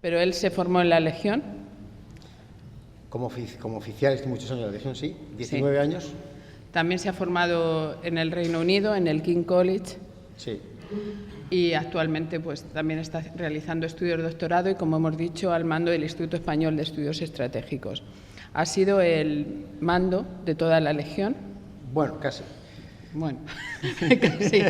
Pero él se formó en la Legión. Como oficial, estuve muchos años en la Legión, sí, 19 años. También se ha formado en el Reino Unido, en el King College. Sí. Y actualmente pues también está realizando estudios de doctorado y, como hemos dicho, al mando del Instituto Español de Estudios Estratégicos. Ha sido el mando de toda la Legión. Bueno, casi. Bueno, casi.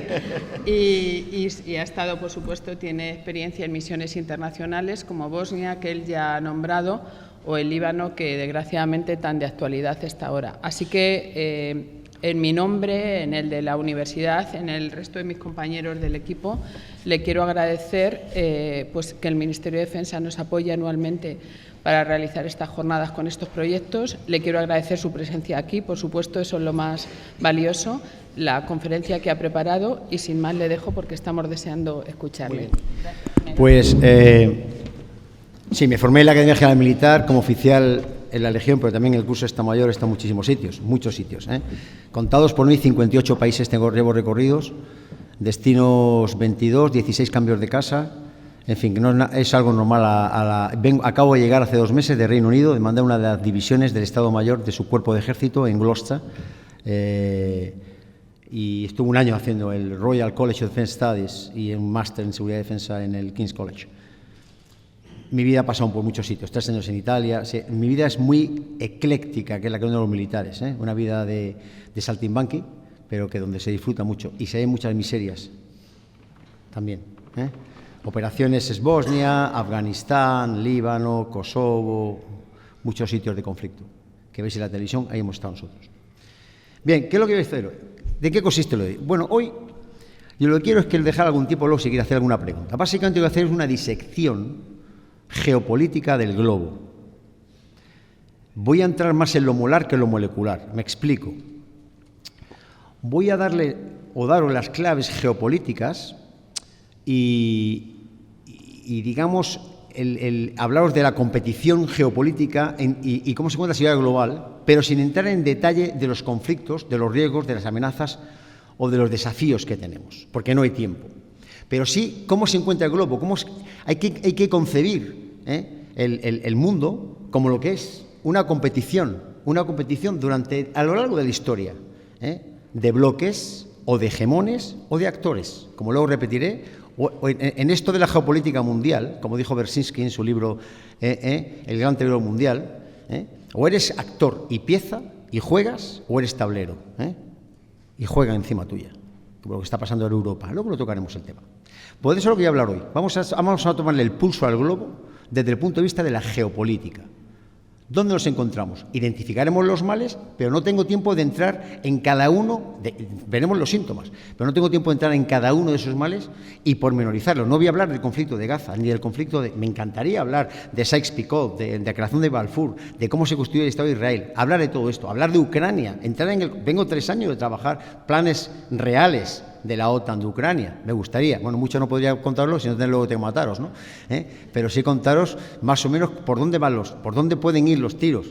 Y ha estado, por supuesto, tiene experiencia en misiones internacionales como Bosnia, que él ya ha nombrado, o el Líbano, que desgraciadamente tan de actualidad está ahora. Así que en mi nombre, en el de la universidad, en el resto de mis compañeros del equipo, le quiero agradecer pues que el Ministerio de Defensa nos apoye anualmente para realizar estas jornadas con estos proyectos. Le quiero agradecer su presencia aquí, por supuesto, eso es lo más valioso, la conferencia que ha preparado, y sin más le dejo porque estamos deseando escucharle. Pues sí, me formé en la Academia General Militar como oficial en la Legión, pero también en el curso de Estado Mayor está en muchísimos sitios, Contados por mí, 58 países llevo recorridos, destinos 22, 16 cambios de casa. En fin, que no es algo normal. Acabo de llegar hace 2 meses de Reino Unido, de mandar una de las divisiones del Estado Mayor de su cuerpo de ejército en Gloucester, y estuve 1 año haciendo el Royal College of Defence Studies y un máster en seguridad y defensa en el King's College. Mi vida ha pasado por muchos sitios, 3 años en Italia. Mi vida es muy ecléctica, que es la que uno de los militares, una vida de saltimbanqui, pero que donde se disfruta mucho y se ven muchas miserias también. Operaciones es Bosnia, Afganistán, Líbano, Kosovo, muchos sitios de conflicto que veis en la televisión, ahí hemos estado nosotros. Bien, ¿qué es lo que voy a hacer hoy? ¿De qué consiste lo de hoy? Bueno, hoy yo lo que quiero es que dejar algún tiempo luego si quiere hacer alguna pregunta. Básicamente lo que voy a hacer es una disección geopolítica del globo. Voy a entrar más en lo molar que en lo molecular. Me explico. Voy a daros las claves geopolíticas y digamos, hablaros de la competición geopolítica y cómo se encuentra la situación global, pero sin entrar en detalle de los conflictos, de los riesgos, de las amenazas o de los desafíos que tenemos, porque no hay tiempo. Pero sí, cómo se encuentra el globo, hay que concebir el mundo como lo que es una competición a lo largo de la historia, de bloques o de hegemones o de actores, como luego repetiré. En esto de la geopolítica mundial, como dijo Bersinski en su libro El Gran Tablero Mundial, o eres actor y pieza y juegas, o eres tablero y juega encima tuya, como lo que está pasando en Europa. Luego lo tocaremos el tema. Pues eso es lo que voy a hablar hoy. Vamos a tomarle el pulso al globo desde el punto de vista de la geopolítica. ¿Dónde nos encontramos? Identificaremos los males, pero no tengo tiempo de entrar en cada uno, veremos los síntomas, pero no tengo tiempo de entrar en cada uno de esos males y pormenorizarlos. No voy a hablar del conflicto de Gaza, ni del conflicto me encantaría hablar de Sykes-Picot, de la creación de Balfour, de cómo se constituye el Estado de Israel, hablar de todo esto, hablar de Ucrania, vengo 3 años de trabajar planes reales de la OTAN de Ucrania, me gustaría, bueno, mucho no podría contarlo, si no luego tengo que mataros, ¿no? Pero sí contaros más o menos por dónde pueden ir los tiros,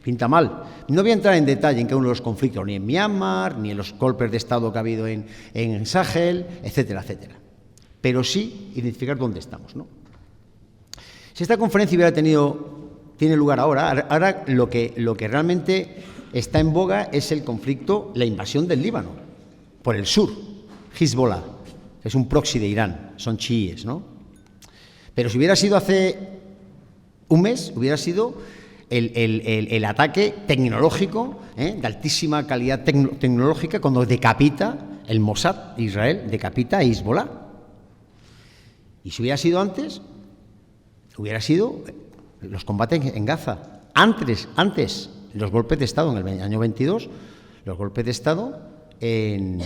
pinta mal. No voy a entrar en detalle en cada uno de los conflictos, ni en Myanmar, ni en los golpes de Estado que ha habido en Sahel, etcétera, etcétera. Pero sí identificar dónde estamos, ¿no? Si esta conferencia tiene lugar ahora lo que realmente está en boga es el conflicto, la invasión del Líbano por el sur, Hezbollah, es un proxy de Irán, son chiíes, ¿no? Pero si hubiera sido hace un mes, hubiera sido el ataque tecnológico, de altísima calidad tecnológica, cuando decapita el Mossad de Israel, decapita a Hezbollah. Y si hubiera sido antes, hubiera sido los combates en Gaza. Antes, los golpes de Estado en el año 22, los golpes de Estado en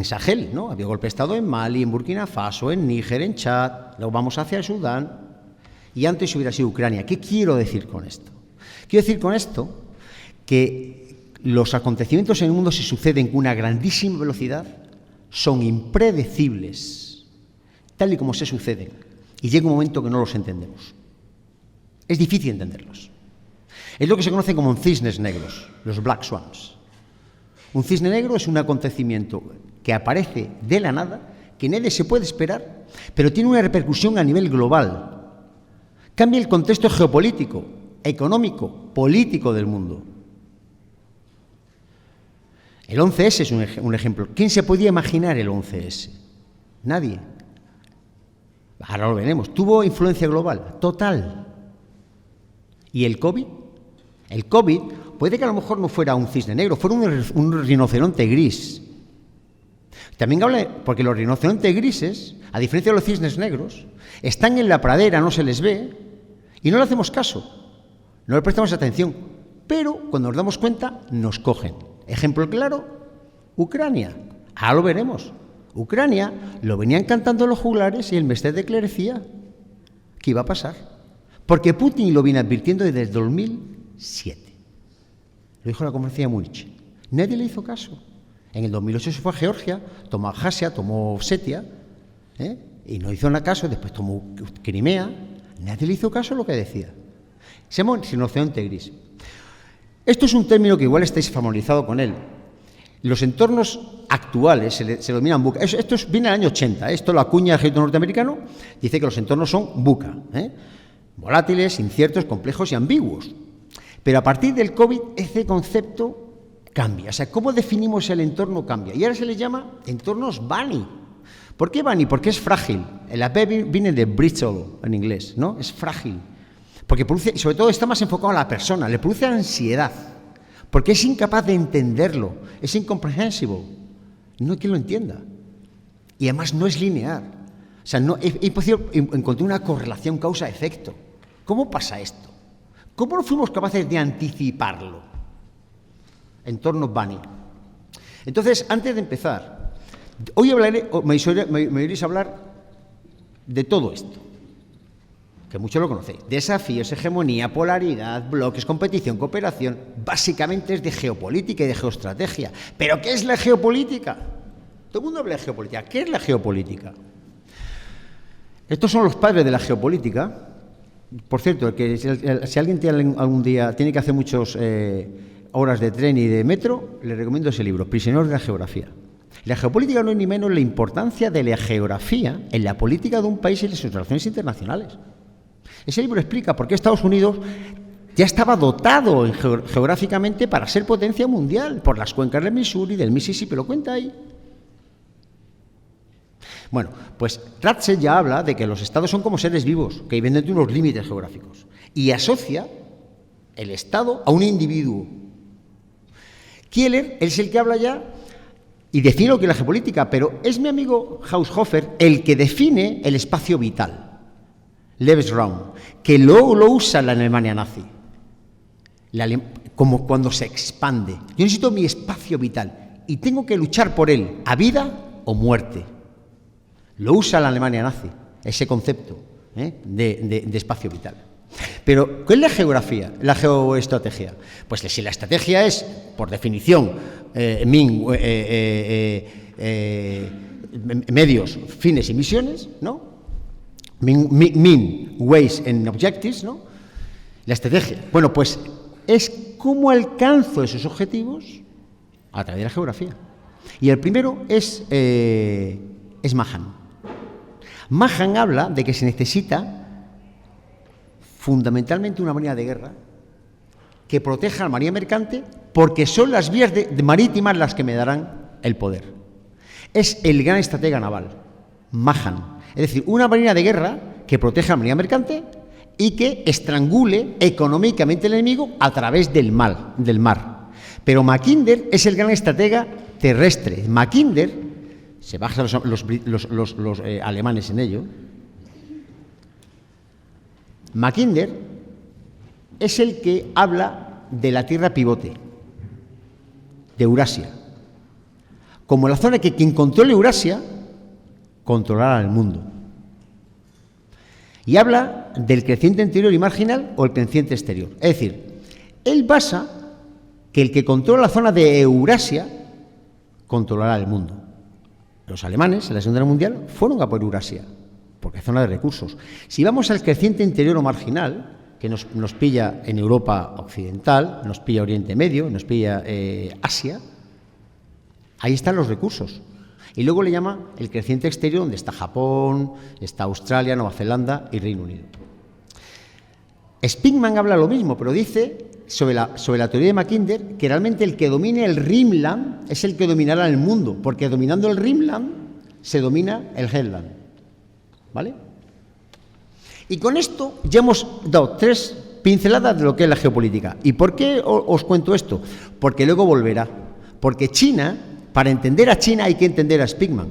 Sahel, ¿no? Había golpe de Estado en Mali, en Burkina Faso, en Níger, en Chad, luego vamos hacia Sudán, y antes hubiera sido Ucrania. ¿Qué quiero decir con esto? Quiero decir con esto que los acontecimientos en el mundo se suceden con una grandísima velocidad, son impredecibles, tal y como se suceden, y llega un momento que no los entendemos. Es difícil entenderlos. Es lo que se conoce como cisnes negros, los black swans. Un cisne negro es un acontecimiento que aparece de la nada, que nadie se puede esperar, pero tiene una repercusión a nivel global. Cambia el contexto geopolítico, económico, político del mundo. El 11S es un ejemplo. ¿Quién se podía imaginar el 11S? Nadie. Ahora lo veremos. Tuvo influencia global, total. ¿Y el COVID? El COVID puede que a lo mejor no fuera un cisne negro, fuera un rinoceronte gris. También habla, porque los rinocerontes grises, a diferencia de los cisnes negros, están en la pradera, no se les ve, y no le hacemos caso, no le prestamos atención, pero cuando nos damos cuenta, nos cogen. Ejemplo claro, Ucrania. Ahora lo veremos. Ucrania lo venían cantando los juglares y el Mestre declarecía que iba a pasar. Porque Putin lo viene advirtiendo desde el 2007. Lo dijo en la conferencia de Múnich. Nadie le hizo caso. En el 2008 se fue a Georgia, tomó Abjasia, tomó Osetia, y no hizo nada caso, después tomó Crimea. Nadie le hizo caso a lo que decía. Se llama rinoceronte gris. Esto es un término que igual estáis familiarizados con él. Los entornos actuales se denominan VUCA. Esto viene del año 80. Esto lo acuña el ejército norteamericano. Dice que los entornos son VUCA. Volátiles, inciertos, complejos y ambiguos. Pero a partir del COVID, ese concepto cambia. O sea, cómo definimos el entorno cambia. Y ahora se le llama entornos bunny. ¿Por qué bunny? Porque es frágil. El AP viene de brittle en inglés, ¿no? Es frágil. Porque produce, sobre todo está más enfocado a la persona, le produce ansiedad. Porque es incapaz de entenderlo, es incomprehensible. No hay quien lo entienda. Y además no es lineal. O sea, es imposible encontrar una correlación causa-efecto. ¿Cómo pasa esto? ¿Cómo no fuimos capaces de anticiparlo? Entornos bunny. Entonces, antes de empezar, hoy hablaré, me oiréis hablar de todo esto, que muchos lo conocéis. Desafíos, hegemonía, polaridad, bloques, competición, cooperación. Básicamente es de geopolítica y de geoestrategia. ¿Pero qué es la geopolítica? Todo el mundo habla de geopolítica. ¿Qué es la geopolítica? Estos son los padres de la geopolítica. Por cierto, que si alguien tiene algún día tiene que hacer muchas horas de tren y de metro, le recomiendo ese libro, Prisioneros de la Geografía. La geopolítica no es ni menos la importancia de la geografía en la política de un país y en sus relaciones internacionales. Ese libro explica por qué Estados Unidos ya estaba dotado geográficamente para ser potencia mundial, por las cuencas del Missouri, del Mississippi, lo cuenta ahí. Bueno, pues Ratzel ya habla de que los estados son como seres vivos, que viven dentro de unos límites geográficos, y asocia el estado a un individuo. Kieler es el que habla ya y define lo que es la geopolítica, pero es mi amigo Haushofer el que define el espacio vital. Lebensraum, que luego lo usa la Alemania nazi, como cuando se expande. Yo necesito mi espacio vital y tengo que luchar por él, a vida o muerte. Lo usa la Alemania nazi, ese concepto de espacio vital. Pero, ¿qué es la geografía, la geoestrategia? Pues si la estrategia es, por definición, medios, fines y misiones, ¿no? Mean, ways and objectives, ¿no? La estrategia. Bueno, pues es cómo alcanzo esos objetivos a través de la geografía. Y el primero es Mahan. Mahan habla de que se necesita fundamentalmente una marina de guerra que proteja a la marina mercante, porque son las vías marítimas las que me darán el poder. Es el gran estratega naval, Mahan. Es decir, una marina de guerra que proteja a la marina mercante y que estrangule económicamente al enemigo a través del mar. Pero Mackinder es el gran estratega terrestre. Mackinder, se basan los alemanes en ello, Mackinder es el que habla de la tierra pivote, de Eurasia, como la zona que quien controle Eurasia controlará el mundo. Y habla del creciente interior y marginal o el creciente exterior. Es decir, él basa que el que controla la zona de Eurasia controlará el mundo. Los alemanes en la Segunda Guerra Mundial fueron a por Eurasia, porque es zona de recursos. Si vamos al creciente interior o marginal, que nos pilla en Europa occidental, nos pilla Oriente Medio, nos pilla Asia, ahí están los recursos. Y luego le llama el creciente exterior, donde está Japón, está Australia, Nueva Zelanda y Reino Unido. Spingman habla lo mismo, pero dice sobre la teoría de Mackinder que realmente el que domine el Rimland es el que dominará el mundo, porque dominando el Rimland se domina el Headland. ¿Vale? Y con esto ya hemos dado 3 pinceladas de lo que es la geopolítica. ¿Y por qué os cuento esto? Porque luego volverá. Porque China, para entender a China hay que entender a Spingman.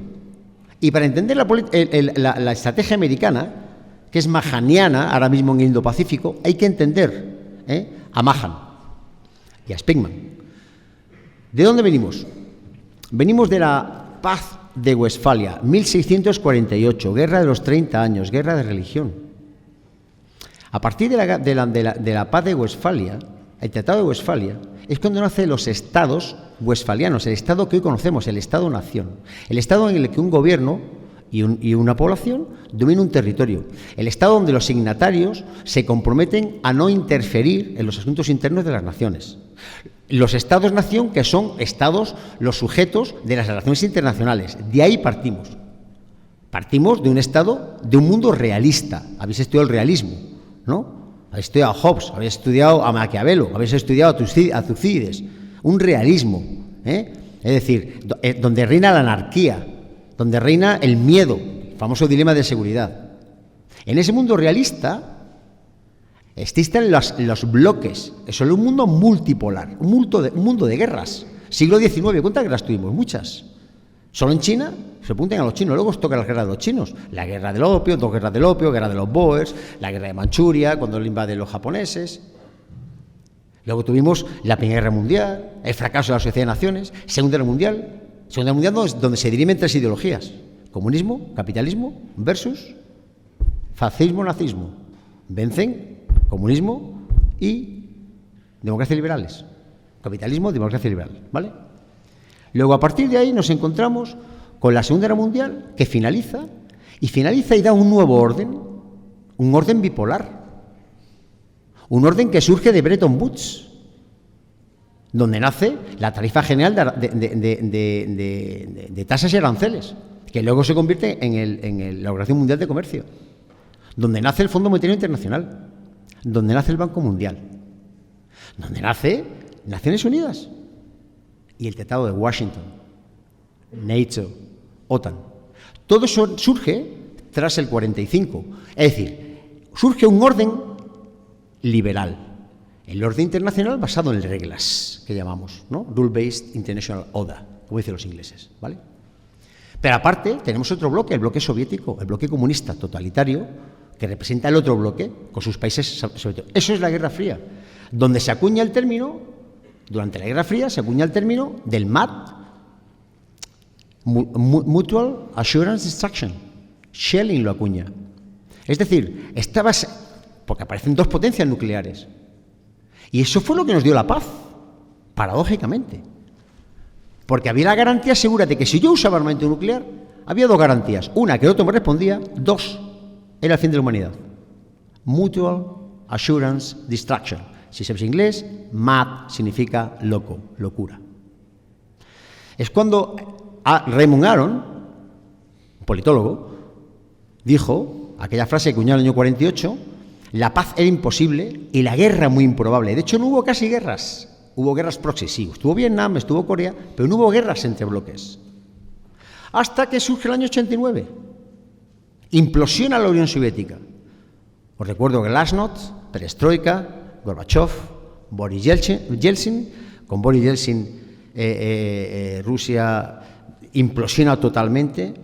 Y para entender la estrategia americana, que es mahaniana, ahora mismo en el Indo-Pacífico, hay que entender a Mahan y a Spingman. ¿De dónde venimos? Venimos de la paz de Westfalia, 1648, guerra de los 30 años, guerra de religión. A partir de la paz de Westfalia, el Tratado de Westfalia, es cuando nacen los estados westfalianos, el estado que hoy conocemos, el estado-nación, el estado en el que un gobierno y una población domina un territorio, el estado donde los signatarios se comprometen a no interferir en los asuntos internos de las naciones. Los estados-nación, que son estados, los sujetos de las relaciones internacionales. De ahí partimos. Partimos de un estado, de un mundo realista. Habéis estudiado el realismo, ¿no? Habéis estudiado a Hobbes, habéis estudiado a Maquiavelo, habéis estudiado a Tucídides. Un realismo, es decir, donde reina la anarquía, donde reina el miedo, el famoso dilema de seguridad. En ese mundo realista existen los bloques, es solo un mundo multipolar, un mundo de guerras. Siglo XIX, ¿cuántas guerras tuvimos? Muchas. Solo en China se apuntan a los chinos, luego os toca la guerra de los chinos, la guerra del opio, 2 guerras del opio, guerra de los Boers, la guerra de Manchuria, cuando le invaden los japoneses. Luego tuvimos la Primera Guerra Mundial, el fracaso de la Sociedad de Naciones, Segunda Guerra Mundial, donde se dirimen 3 ideologías: comunismo, capitalismo versus fascismo, nazismo. Vencen comunismo y democracia liberales. Capitalismo, democracia liberal, ¿vale? Luego, a partir de ahí, nos encontramos con la Segunda Guerra Mundial, que finaliza y da un nuevo orden, un orden bipolar, un orden que surge de Bretton Woods, donde nace la tarifa general de tasas y aranceles, que luego se convierte en la Organización Mundial de Comercio, donde nace el Fondo Monetario Internacional, donde nace el Banco Mundial, donde nace Naciones Unidas y el Tratado de Washington, NATO, OTAN. Todo eso surge tras el 45, es decir, surge un orden liberal, el orden internacional basado en reglas, que llamamos, ¿no? Rule-Based International Order, como dicen los ingleses, ¿vale? Pero aparte tenemos otro bloque, el bloque soviético, el bloque comunista totalitario, que representa el otro bloque con sus países soviéticos. Eso es la Guerra Fría, donde se acuña el término, durante la Guerra Fría se acuña el término del MAD, Mutual Assurance Destruction. Schelling lo acuña. Es decir, porque aparecen 2 potencias nucleares. Y eso fue lo que nos dio la paz, paradójicamente. Porque había la garantía segura de que si yo usaba armamento nuclear, había 2 garantías. Una, que el otro me respondía. 2, era el fin de la humanidad. Mutual Assurance Destruction. Si sabes inglés, MAD significa loco, locura. Es cuando Raymond Aron, un politólogo, dijo aquella frase que acuñó en el año 48: la paz era imposible y la guerra muy improbable. De hecho, no hubo casi guerras. Hubo guerras proxy, sí. Estuvo Vietnam, estuvo Corea, pero no hubo guerras entre bloques. Hasta que surge el año 89. Implosiona la Unión Soviética. Os recuerdo Glasnost, Perestroika, Gorbachev, Boris Yeltsin. Con Boris Yeltsin, Rusia implosiona totalmente.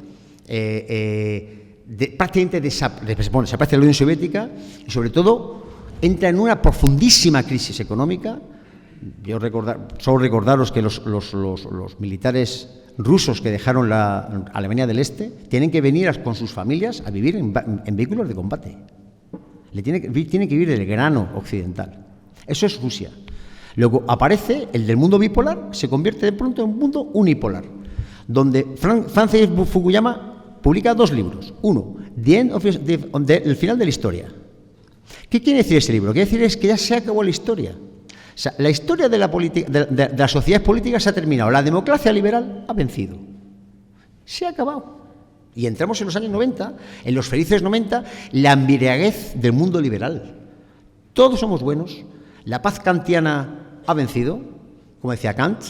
Prácticamente desaparece la Unión Soviética y, sobre todo, entra en una profundísima crisis económica. Solo recordaros que los militares rusos que dejaron la Alemania del Este tienen que venir con sus familias a vivir en vehículos de combate. Tienen que vivir del grano occidental. Eso es Rusia. Luego aparece el del mundo bipolar, se convierte de pronto en un mundo unipolar, donde Francis Fukuyama publica 2 libros. Uno, El final de la historia. ¿Qué quiere decir ese libro? Quiere decir es que ya se acabó la historia. O sea, la historia de la sociedad política se ha terminado. La democracia liberal ha vencido. Se ha acabado. Y entramos en los años 90, en los felices 90, la embriaguez del mundo liberal. Todos somos buenos, la paz kantiana ha vencido, como decía Kant,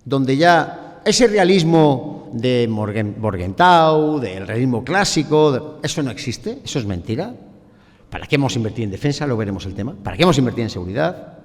donde ya ese realismo de Morgenthau, del realismo clásico, eso no existe, eso es mentira. ¿Para qué hemos invertido en defensa? Lo veremos el tema. ¿Para qué hemos invertido en seguridad?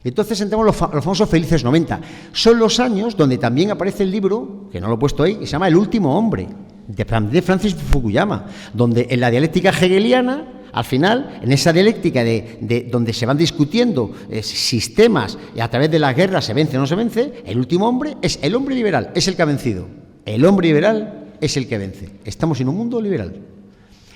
Entonces entramos los famosos felices 90. Son los años donde también aparece el libro, que no lo he puesto ahí, que se llama El último hombre, de Francis Fukuyama, donde en la dialéctica hegeliana, al final, en esa dialéctica de donde se van discutiendo sistemas y a través de la guerra se vence o no se vence, el último hombre es el hombre liberal, es el que ha vencido. El hombre liberal es el que vence. Estamos en un mundo liberal.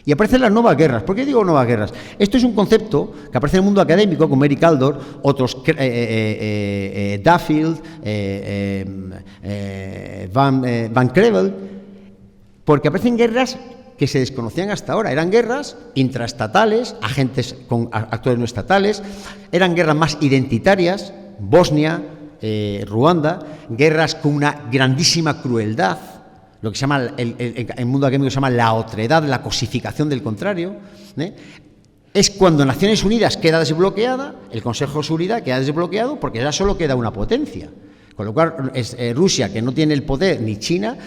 Y aparecen las nuevas guerras. ¿Por qué digo nuevas guerras? Esto es un concepto que aparece en el mundo académico, como Eric Kaldor, otros, Duffield, Van Crevel, porque aparecen guerras que se desconocían hasta ahora. Eran guerras intraestatales, agentes con actores no estatales, eran guerras más identitarias, Bosnia, Ruanda, guerras con una grandísima crueldad, lo que se llama, el mundo académico se llama la otredad, la cosificación del contrario. Es cuando Naciones Unidas queda desbloqueada, el Consejo de Seguridad queda desbloqueado, porque ya solo queda una potencia. Con lo cual, Rusia, que no tiene el poder, ni China,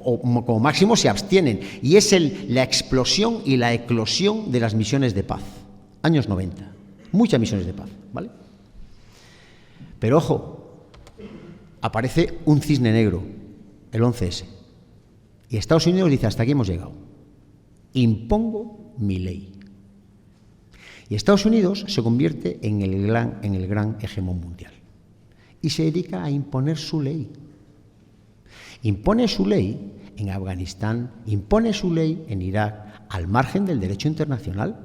o como máximo se abstienen. Y es la explosión y la eclosión de las misiones de paz. Años 90. Muchas misiones de paz, ¿vale? Pero ojo, aparece un cisne negro, el 11S. Y Estados Unidos dice, hasta aquí hemos llegado. Impongo mi ley. Y Estados Unidos se convierte en el gran hegemón mundial. Y se dedica a imponer su ley. Impone su ley en Afganistán, impone su ley en Irak, al margen del derecho internacional.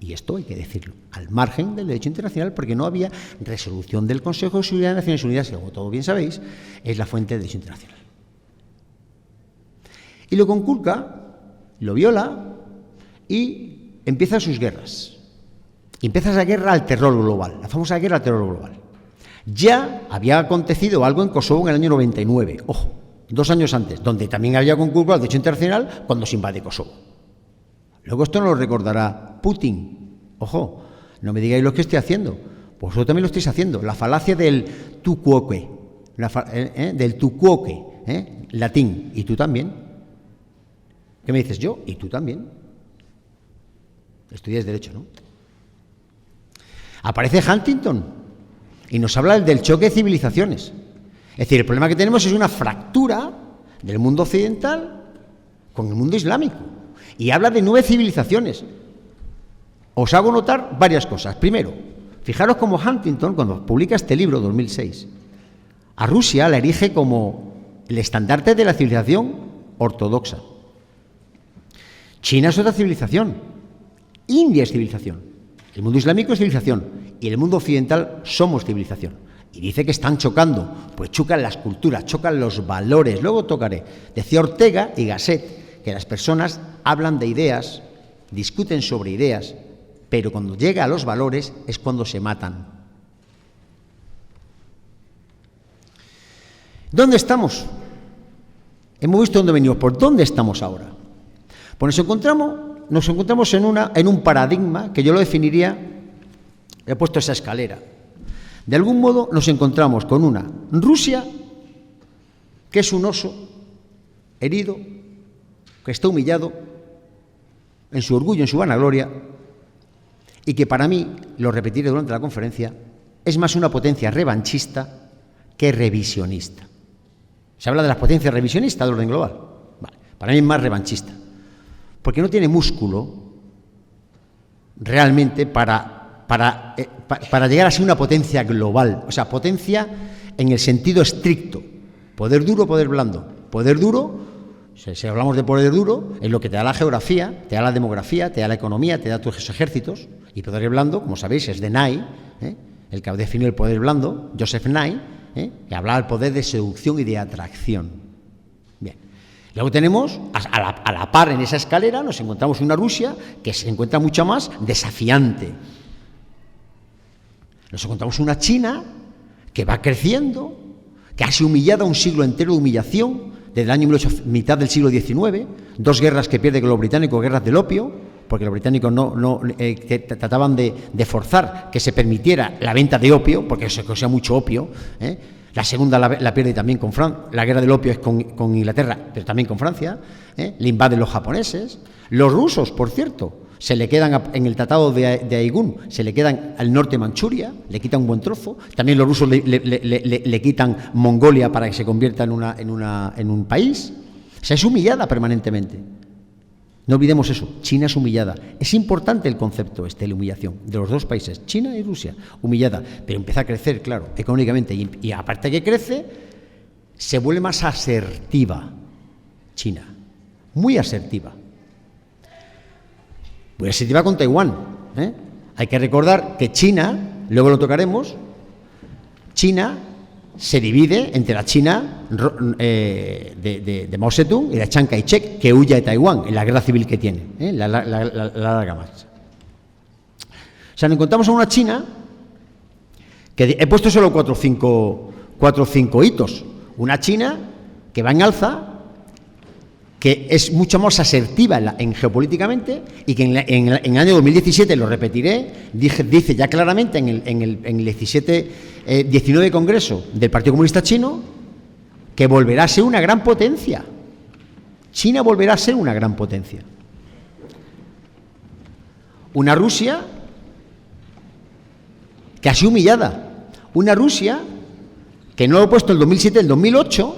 Y esto hay que decirlo, al margen del derecho internacional, porque no había resolución del Consejo de Seguridad de Naciones Unidas, que como todos bien sabéis, es la fuente del derecho internacional. Y lo conculca, lo viola y empieza sus guerras. Y empieza esa guerra al terror global, la famosa guerra al terror global. Ya había acontecido algo en Kosovo en el año 99, ojo, 2 años antes, donde también había conculcado el derecho internacional cuando se invade Kosovo. Luego esto no lo recordará Putin. Ojo, no me digáis lo que estoy haciendo, vosotros también lo estáis haciendo. La falacia del tu quoque, latín, y tú también. ¿Qué me dices? Yo y tú también. Estudiáis Derecho, ¿no? Aparece Huntington y nos habla del choque de civilizaciones. Es decir, el problema que tenemos es una fractura del mundo occidental con el mundo islámico. Y habla de 9 civilizaciones. Os hago notar varias cosas. Primero, fijaros cómo Huntington, cuando publica este libro, 2006, a Rusia la erige como el estandarte de la civilización ortodoxa. China es otra civilización, India es civilización, el mundo islámico es civilización y el mundo occidental somos civilización. Y dice que están chocando, pues chocan las culturas, chocan los valores. Luego tocaré. Decía Ortega y Gasset que las personas hablan de ideas, discuten sobre ideas, pero cuando llega a los valores es cuando se matan. ¿Dónde estamos? Hemos visto dónde venimos, ¿por dónde estamos ahora? Pues nos encontramos en un paradigma que yo lo definiría, he puesto esa escalera. De algún modo nos encontramos con una Rusia que es un oso herido, que está humillado en su orgullo, en su vanagloria, y que para mí, lo repetiré durante la conferencia, es más una potencia revanchista que revisionista. Se habla de las potencias revisionistas del orden global. Vale, para mí es más revanchista. Porque no tiene músculo realmente para llegar a ser una potencia global, o sea, potencia en el sentido estricto, poder duro, poder blando. Poder duro, si hablamos de poder duro, es lo que te da la geografía, te da la demografía, te da la economía, te da tus ejércitos, y poder blando, como sabéis, es de Nye, el que definió el poder blando, Joseph Nye, que hablaba del poder de seducción y de atracción. Luego tenemos, a la par en esa escalera, nos encontramos una Rusia que se encuentra mucho más desafiante. Nos encontramos una China que va creciendo, que ha sido humillada un siglo entero de humillación, desde el año mitad del siglo XIX, 2 guerras que pierde con los británicos, guerras del opio, porque los británicos trataban de forzar que se permitiera la venta de opio, porque se cosía mucho opio. La segunda la pierde también con Francia, la guerra del opio es con Inglaterra, pero también con Francia. Le invaden los japoneses. Los rusos, por cierto, se le quedan en el tratado de Aigún, se le quedan al norte de Manchuria, le quitan un buen trozo. También los rusos le quitan Mongolia para que se convierta en un país. O sea, es humillada permanentemente. No olvidemos eso, China es humillada. Es importante el concepto la humillación de los dos países, China y Rusia, humillada, pero empieza a crecer, claro, económicamente, y aparte que crece, se vuelve más asertiva China, muy asertiva. Muy asertiva con Taiwán. Hay que recordar que China, luego lo tocaremos, China se divide entre la China de Mao Zedong y la Chiang Kai-shek, que huye de Taiwán en la guerra civil que tiene, la larga marcha. O sea, nos encontramos a una China que he puesto solo 4 o 5 hitos. Una China que va en alza, que es mucho más asertiva geopolíticamente y que en el año 2017, lo repetiré, dice ya claramente en el 19 Congreso del Partido Comunista Chino que volverá a ser una gran potencia. China volverá a ser una gran potencia. Una Rusia que ha sido humillada. Una Rusia que no lo he puesto en el 2007, en el 2008...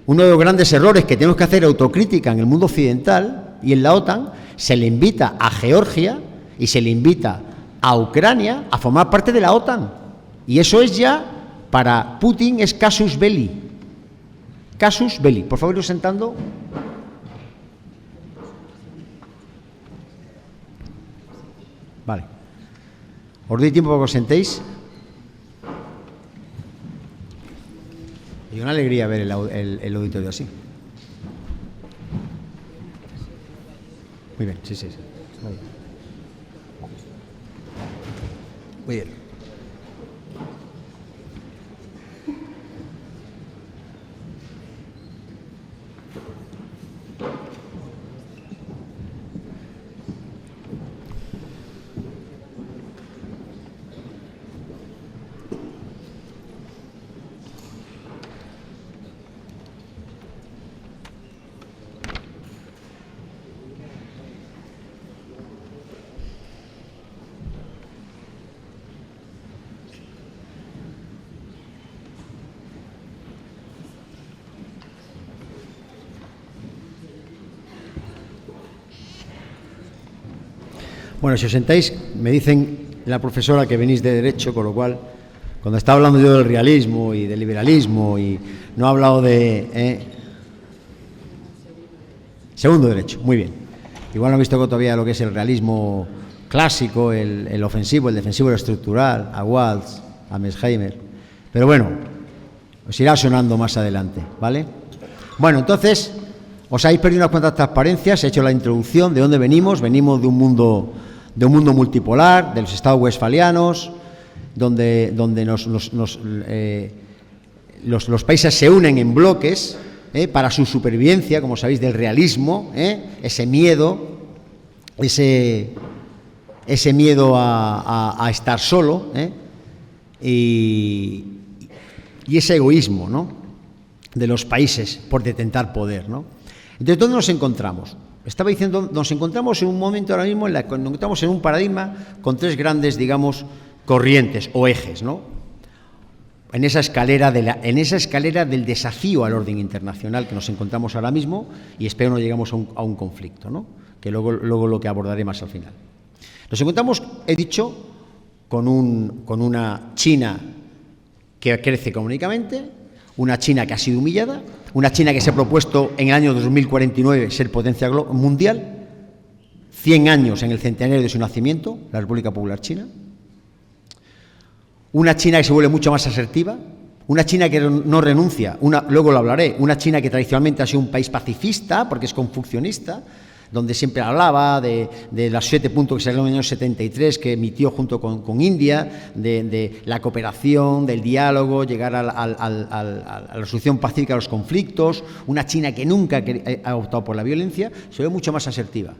Uno de los grandes errores que tenemos que hacer autocrítica en el mundo occidental y en la OTAN, se le invita a Georgia y se le invita a Ucrania a formar parte de la OTAN. Y eso es ya, para Putin, es casus belli. Casus belli. Por favor, iros sentando. Vale. Os doy tiempo para que os sentéis. Y una alegría ver el auditorio así. Muy bien, sí. Muy bien. Bueno, si os sentáis, me dicen la profesora que venís de Derecho, con lo cual, cuando está hablando yo del realismo y del liberalismo, y no ha hablado de... Segundo Derecho, muy bien. Igual no he visto todavía lo que es el realismo clásico, el ofensivo, el defensivo, el estructural, a Waltz, a Mearsheimer. Pero bueno, os irá sonando más adelante, ¿vale? Bueno, entonces, os habéis perdido unas cuantas transparencias, he hecho la introducción de dónde venimos. Venimos de un mundo multipolar, de los estados westfalianos, donde los países se unen en bloques para su supervivencia, como sabéis, del realismo, ese miedo a estar solo, y ese egoísmo, ¿no?, de los países por detentar poder, ¿no? Entonces, ¿dónde nos encontramos? Estaba diciendo, nos encontramos en un momento ahora mismo nos encontramos en un paradigma con 3 grandes, digamos, corrientes o ejes, ¿no? En esa escalera del desafío al orden internacional que nos encontramos ahora mismo, y espero no llegamos a un conflicto, ¿no?, que luego lo que abordaré más al final. Nos encontramos, he dicho, con una China que crece económicamente, una China que ha sido humillada, una China que se ha propuesto en el año 2049 ser potencia mundial, 100 años en el centenario de su nacimiento, la República Popular China, una China que se vuelve mucho más asertiva, una China que no renuncia, luego lo hablaré, una China que tradicionalmente ha sido un país pacifista, porque es confucionista, donde siempre hablaba de los 7 puntos que salieron en el año 73, que emitió junto con India, de la cooperación, del diálogo, llegar a la resolución pacífica de los conflictos, una China que nunca ha optado por la violencia, se ve mucho más asertiva.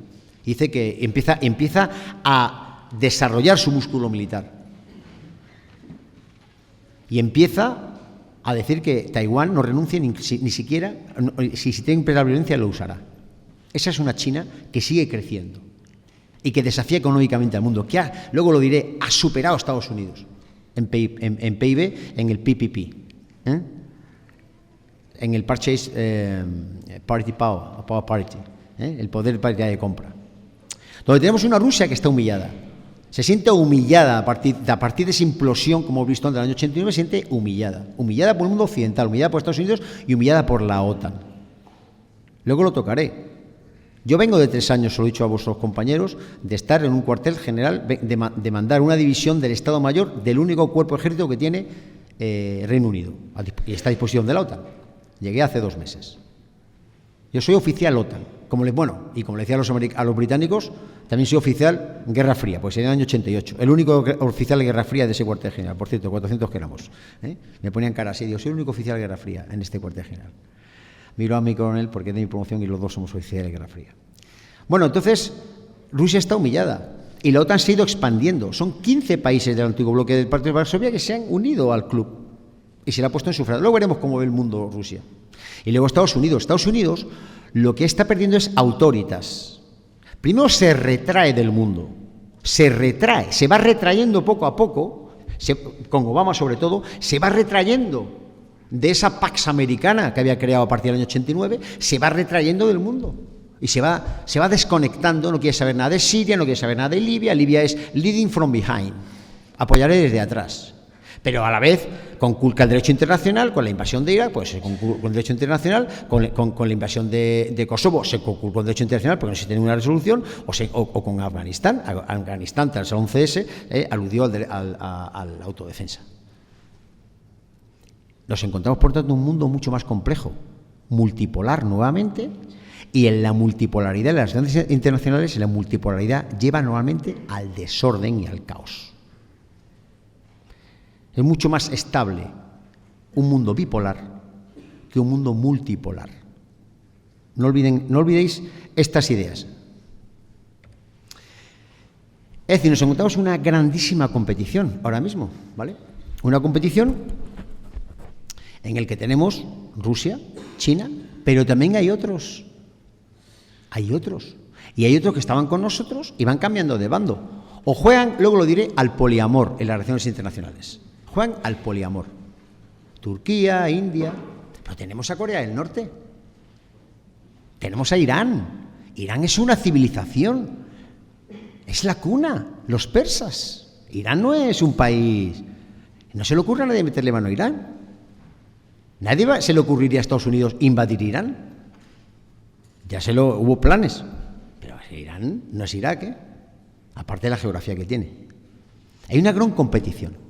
Dice que empieza a desarrollar su músculo militar y empieza a decir que Taiwán no renuncie ni siquiera, si tiene que emplear la violencia, lo usará. Esa es una China que sigue creciendo y que desafía económicamente al mundo, que luego lo diré, ha superado a Estados Unidos en PIB, en el PPP, en el Purchase Parity Power Parity, el poder de paridad de compra. Donde tenemos una Rusia que está humillada. Se siente humillada a partir de esa implosión, como hemos visto en el año 89, se siente humillada. Humillada por el mundo occidental, humillada por Estados Unidos y humillada por la OTAN. Luego lo tocaré. Yo vengo de 3 años, se lo he dicho a vuestros compañeros, de estar en un cuartel general, de mandar una división del Estado Mayor del único cuerpo ejército que tiene Reino Unido, y está a disposición de la OTAN. Llegué hace 2 meses. Yo soy oficial OTAN, como le decía a los británicos, también soy oficial Guerra Fría, pues en el año 88, el único oficial de Guerra Fría de ese cuartel general, por cierto, 400 que éramos. Me ponían cara así, digo, soy el único oficial de Guerra Fría en este cuartel general. Miro a mi coronel porque es de mi promoción y los dos somos oficiales de Guerra Fría. Bueno, entonces, Rusia está humillada y la OTAN se ha ido expandiendo. Son 15 países del antiguo bloque del Pacto de Varsovia que se han unido al club y se le ha puesto en su frente. Luego veremos cómo ve el mundo Rusia. Y luego Estados Unidos. Estados Unidos lo que está perdiendo es autoritas. Primero se retrae del mundo, se va retrayendo poco a poco, con Obama sobre todo, se va retrayendo de esa Pax Americana que había creado a partir del año 89, se va retrayendo del mundo y se va desconectando, no quiere saber nada de Siria, no quiere saber nada de Libia. Libia es leading from behind, apoyaré desde atrás. Pero a la vez conculca el derecho internacional con la invasión de Irak, pues se conculca el derecho internacional, con la invasión de Kosovo se conculcó el derecho internacional porque no se tiene una resolución, o con Afganistán. Afganistán, tras el 11S, aludió a la autodefensa. Nos encontramos, por tanto, en un mundo mucho más complejo, multipolar nuevamente, y en la multipolaridad de las relaciones internacionales, la multipolaridad lleva normalmente al desorden y al caos. Es mucho más estable un mundo bipolar que un mundo multipolar. No olvidéis estas ideas. Es decir, nos encontramos en una grandísima competición ahora mismo, ¿vale? Una competición en la que tenemos Rusia, China, pero también hay otros. Hay otros. Y hay otros que estaban con nosotros y van cambiando de bando. O juegan, luego lo diré, al poliamor en las relaciones internacionales. Juegan al poliamor. Turquía, India, pero tenemos a Corea del Norte. Tenemos a Irán. Irán es una civilización. Es la cuna, los persas. Irán no es un país. No se le ocurre a nadie meterle mano a Irán. Nadie se le ocurriría a Estados Unidos invadir Irán. Hubo planes. Pero Irán no es Irak, aparte de la geografía que tiene. Hay una gran competición.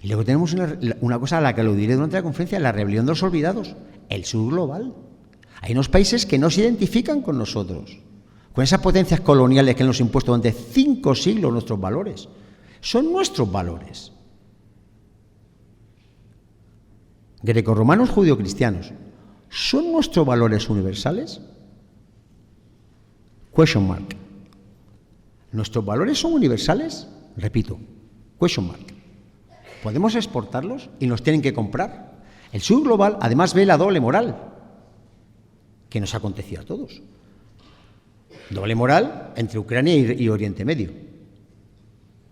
Y luego tenemos una cosa a la que aludiré durante la conferencia, la rebelión de los olvidados, el sur global. Hay unos países que no se identifican con nosotros, con esas potencias coloniales que nos han impuesto durante 5 siglos nuestros valores. Son nuestros valores. Grecorromanos, judio-cristianos, ¿son nuestros valores universales? Question mark. ¿Nuestros valores son universales? Repito, question mark. ¿Podemos exportarlos y nos tienen que comprar? El sur global, además, ve la doble moral que nos ha acontecido a todos. Doble moral entre Ucrania y Oriente Medio.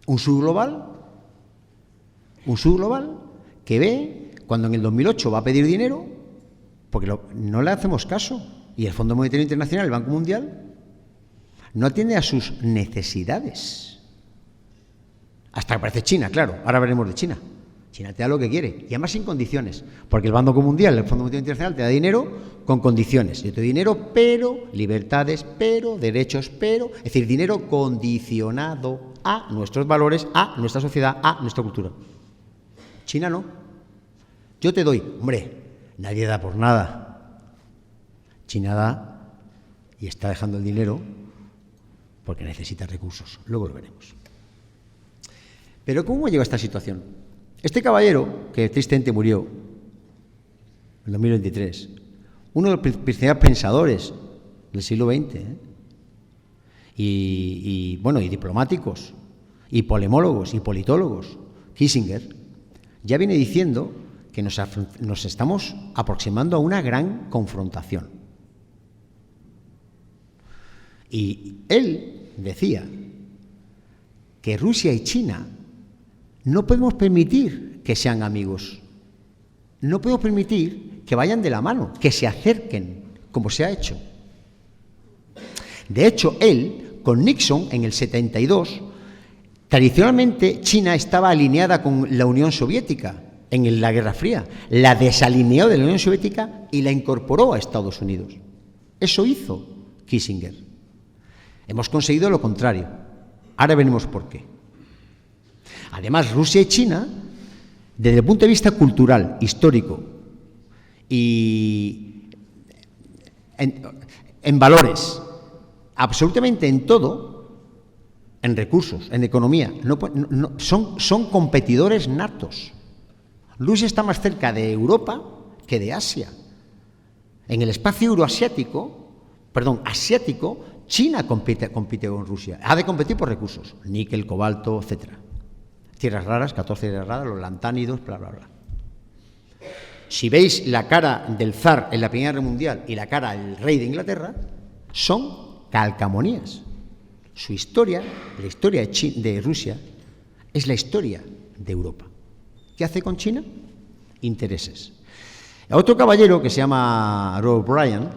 Un sur global que ve cuando en el 2008 va a pedir dinero, porque no le hacemos caso, y el Fondo Monetario Internacional, el Banco Mundial, no atiende a sus necesidades. Hasta que aparece China, claro, ahora veremos de China. China te da lo que quiere, y además sin condiciones, porque el Banco Mundial, el Fondo Monetario Internacional, te da dinero con condiciones. Yo te doy dinero, pero libertades, pero derechos, pero... Es decir, dinero condicionado a nuestros valores, a nuestra sociedad, a nuestra cultura. China no. Yo te doy, hombre, nadie da por nada. China da y está dejando el dinero porque necesita recursos. Luego lo veremos. Pero ¿cómo llegó a esta situación? Este caballero, que tristemente murió en 2023, uno de los principales pensadores del siglo XX, y diplomáticos, y polemólogos, y politólogos, Kissinger, ya viene diciendo que nos estamos aproximando a una gran confrontación. Y él decía que Rusia y China no podemos permitir que sean amigos. No podemos permitir que vayan de la mano, que se acerquen, como se ha hecho. De hecho, él, con Nixon, en el 72, tradicionalmente China estaba alineada con la Unión Soviética en la Guerra Fría. La desalineó de la Unión Soviética y la incorporó a Estados Unidos. Eso hizo Kissinger. Hemos conseguido lo contrario. Ahora veremos por qué. Además, Rusia y China, desde el punto de vista cultural, histórico y en valores, absolutamente en todo, en recursos, en economía, son competidores natos. Rusia está más cerca de Europa que de Asia. En el espacio asiático, China compite con Rusia. Ha de competir por recursos, níquel, cobalto, etcétera. Tierras raras, 14 tierras raras, los lantánidos, bla, bla, bla. Si veis la cara del zar en la Primera Guerra Mundial y la cara del rey de Inglaterra, son calcamonías. Su historia, la historia de Rusia, es la historia de Europa. ¿Qué hace con China? Intereses. Otro caballero que se llama Robert Bryan,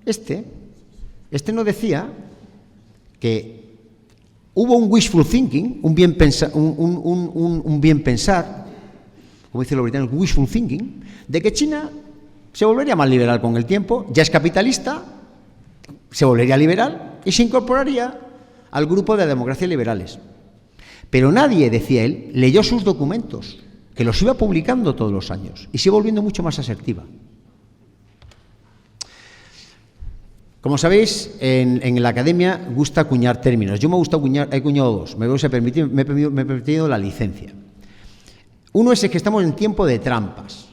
este nos decía que hubo un wishful thinking, un bien pensar, como dicen los británicos, wishful thinking, de que China se volvería más liberal con el tiempo, ya es capitalista, se volvería liberal y se incorporaría al grupo de democracias liberales. Pero nadie, decía él, leyó sus documentos, que los iba publicando todos los años, y se iba volviendo mucho más asertiva. Como sabéis, en la academia gusta acuñar términos. Yo he acuñado dos, me he permitido la licencia. Uno es el que estamos en tiempo de trampas.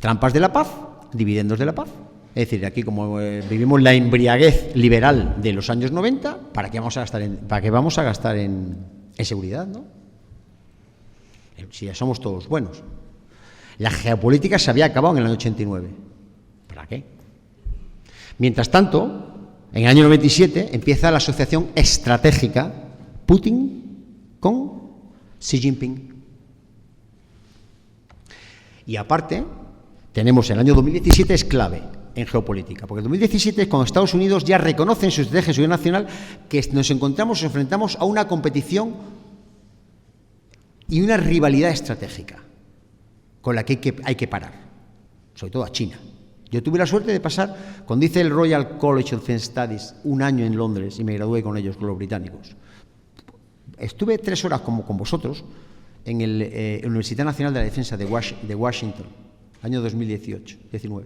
Trampas de la paz, dividendos de la paz. Es decir, aquí como vivimos la embriaguez liberal de los años 90, ¿para qué vamos a gastar en seguridad, ¿no? Si ya somos todos buenos. La geopolítica se había acabado en el año 89. ¿Para qué? Mientras tanto, en el año 97 empieza la asociación estratégica Putin con Xi Jinping. Y aparte, tenemos el año 2017 es clave en geopolítica, porque el 2017 es cuando Estados Unidos ya reconoce en su estrategia de seguridad nacional que nos enfrentamos a una competición y una rivalidad estratégica con la que hay que parar, sobre todo a China. Yo tuve la suerte de pasar, cuando hice el Royal College of Defence Studies, un año en Londres y me gradué con ellos, con los británicos. Estuve 3 horas como con vosotros en la Universidad Nacional de la Defensa de Washington, año 2018-19.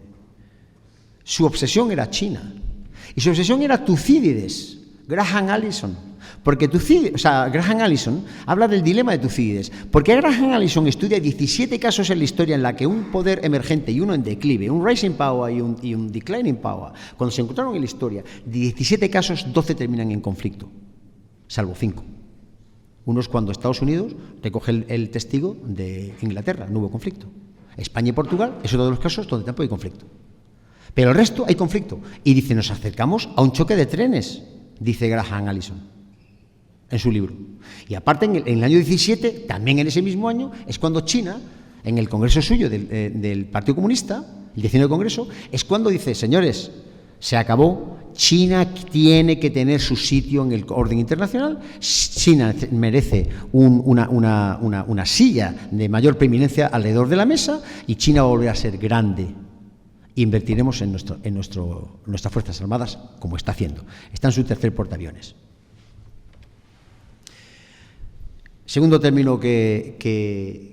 Su obsesión era China y su obsesión era Tucídides, Graham Allison. Porque Graham Allison habla del dilema de Tucídides. Porque Graham Allison estudia 17 casos en la historia en la que un poder emergente y uno en declive, un rising power y un declining power, cuando se encontraron en la historia, de 17 casos, 12 terminan en conflicto, salvo 5. Uno es cuando Estados Unidos recoge el testigo de Inglaterra, no hubo conflicto. España y Portugal es uno de los casos donde tampoco hay conflicto. Pero el resto hay conflicto. Y dice, nos acercamos a un choque de trenes, dice Graham Allison en su libro. Y aparte, en el año 17, también en ese mismo año, es cuando China, en el congreso suyo del Partido Comunista, el 19 Congreso, es cuando dice, señores, se acabó, China tiene que tener su sitio en el orden internacional, China merece una silla de mayor preeminencia alrededor de la mesa y China va a volver a ser grande. Invertiremos en nuestras Fuerzas Armadas, como está haciendo. Está en su tercer portaaviones. Segundo término que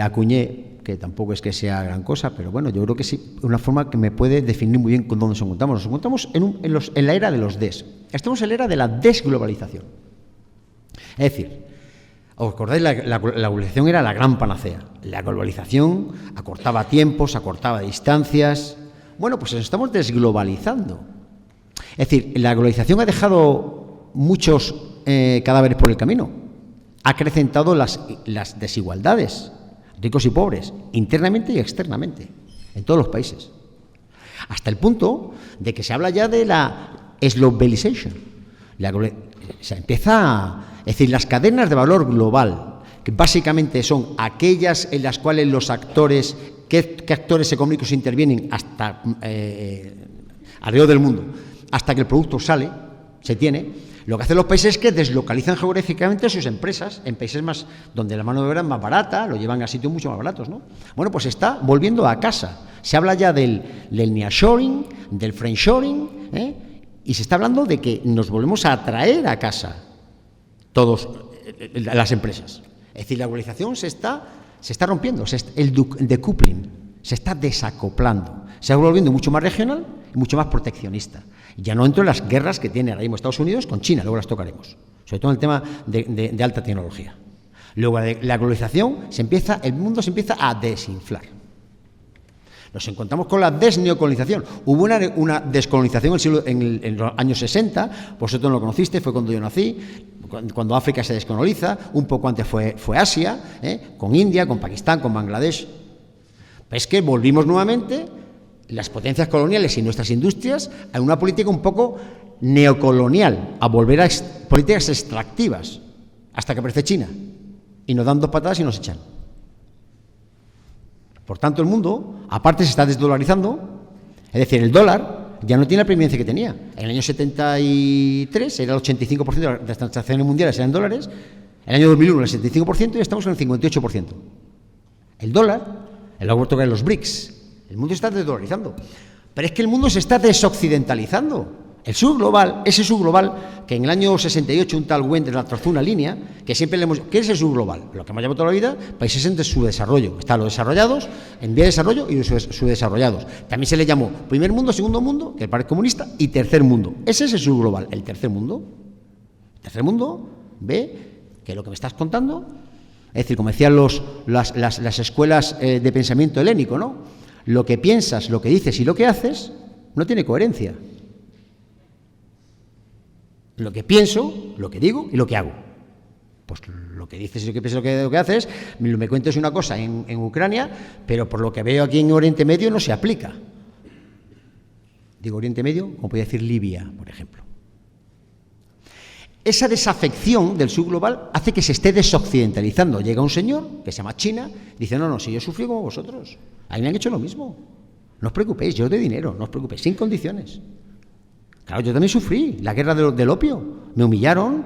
acuñé que tampoco es que sea gran cosa, pero bueno, yo creo que sí, una forma que me puede definir muy bien con dónde nos encontramos. Nos encontramos en la era de los des. Estamos en la era de la desglobalización. Es decir, ¿os acordáis? La globalización era la gran panacea. La globalización acortaba tiempos, acortaba distancias. Bueno, pues nos estamos desglobalizando. Es decir, la globalización ha dejado muchos cadáveres por el camino. Ha acrecentado las desigualdades, ricos y pobres, internamente y externamente, en todos los países. Hasta el punto de que se habla ya de la globalization. Se empieza es decir, las cadenas de valor global, que básicamente son aquellas en las cuales los actores, ¿qué actores económicos intervienen hasta alrededor del mundo? Hasta que el producto sale, se tiene. Lo que hacen los países es que deslocalizan geográficamente sus empresas en países más donde la mano de obra es más barata, lo llevan a sitios mucho más baratos, ¿no? Bueno, pues está volviendo a casa. Se habla ya del nearshoring, del friendshoring, y se está hablando de que nos volvemos a traer a casa todas las empresas. Es decir, la globalización se está rompiendo, el decoupling se está desacoplando, se está volviendo mucho más regional y mucho más proteccionista. Ya no entro en las guerras que tiene ahora mismo Estados Unidos con China, luego las tocaremos, sobre todo en el tema de alta tecnología. Luego la globalización el mundo se empieza a desinflar. Nos encontramos con la desneocolonización. Hubo una descolonización en los años 60, vosotros no lo conociste, fue cuando yo nací, cuando África se descoloniza, un poco antes fue Asia, con India, con Pakistán, con Bangladesh. Es que volvimos nuevamente, las potencias coloniales y nuestras industrias, a una política un poco neocolonial, a volver a políticas extractivas, hasta que aparece China, y nos dan dos patadas y nos echan. Por tanto, el mundo, aparte, se está desdolarizando, es decir, el dólar ya no tiene la preeminencia que tenía. En el año 73 era el 85% de las transacciones mundiales eran dólares, en el año 2001 el 75% y estamos en el 58%. El dólar, el aborto que los BRICS, el mundo se está desdolarizando. Pero es que el mundo se está desoccidentalizando. El sur global, ese sur global, que en el año 68 un tal Wendell trazó una línea, que siempre le hemos... ¿Qué es el sur global? Lo que hemos llamado toda la vida, países en subdesarrollo. Están los desarrollados, en vía de desarrollo, y los subdesarrollados. También se le llamó primer mundo, segundo mundo, que es el Partido Comunista, y tercer mundo. Ese es el sur global. El tercer mundo ve que lo que me estás contando, es decir, como decían las escuelas de pensamiento helénico, ¿no? Lo que piensas, lo que dices y lo que haces no tiene coherencia. Lo que pienso, lo que digo y lo que hago. Pues lo que dices y lo que piensas y lo que haces, me cuentas una cosa en Ucrania, pero por lo que veo aquí en Oriente Medio no se aplica. Digo Oriente Medio, como podría decir Libia, por ejemplo. Esa desafección del sur global hace que se esté desoccidentalizando. Llega un señor que se llama China, dice, no, si yo sufrí como vosotros, a mí me han hecho lo mismo. No os preocupéis, yo os doy dinero, no os preocupéis, sin condiciones. Claro, yo también sufrí la guerra del opio. Me humillaron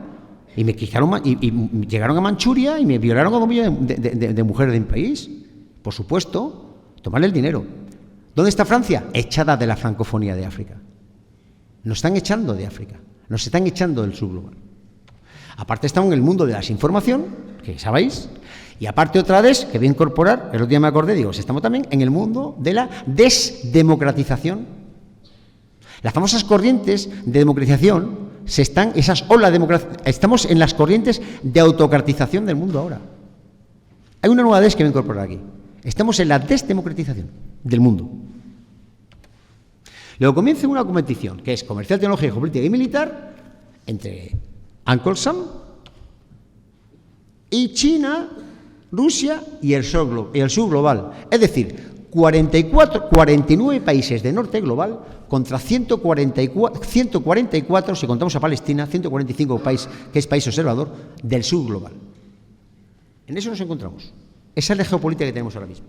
y me quejaron y llegaron a Manchuria y me violaron a 2 millones de mujeres de mi país. Por supuesto, tomarle el dinero. ¿Dónde está Francia? Echada de la francofonía de África. Nos están echando de África. Nos están echando del sur global. Aparte estamos en el mundo de la desinformación, que sabéis, y aparte otra vez, que voy a incorporar, el otro día me acordé, digo, estamos también en el mundo de la desdemocratización. Las famosas corrientes de democratización, esas olas de democracia, estamos en las corrientes de autocratización del mundo ahora. Hay una nueva des que voy a incorporar aquí. Estamos en la desdemocratización del mundo. Luego comienza una competición, que es comercial, tecnológica, geopolítica y militar, entre Uncle Sam y China, Rusia y el sur global. Es decir, 49 países de norte global contra 144, si contamos a Palestina, 145 países, que es país observador, del sur global. En eso nos encontramos. Esa es la geopolítica que tenemos ahora mismo.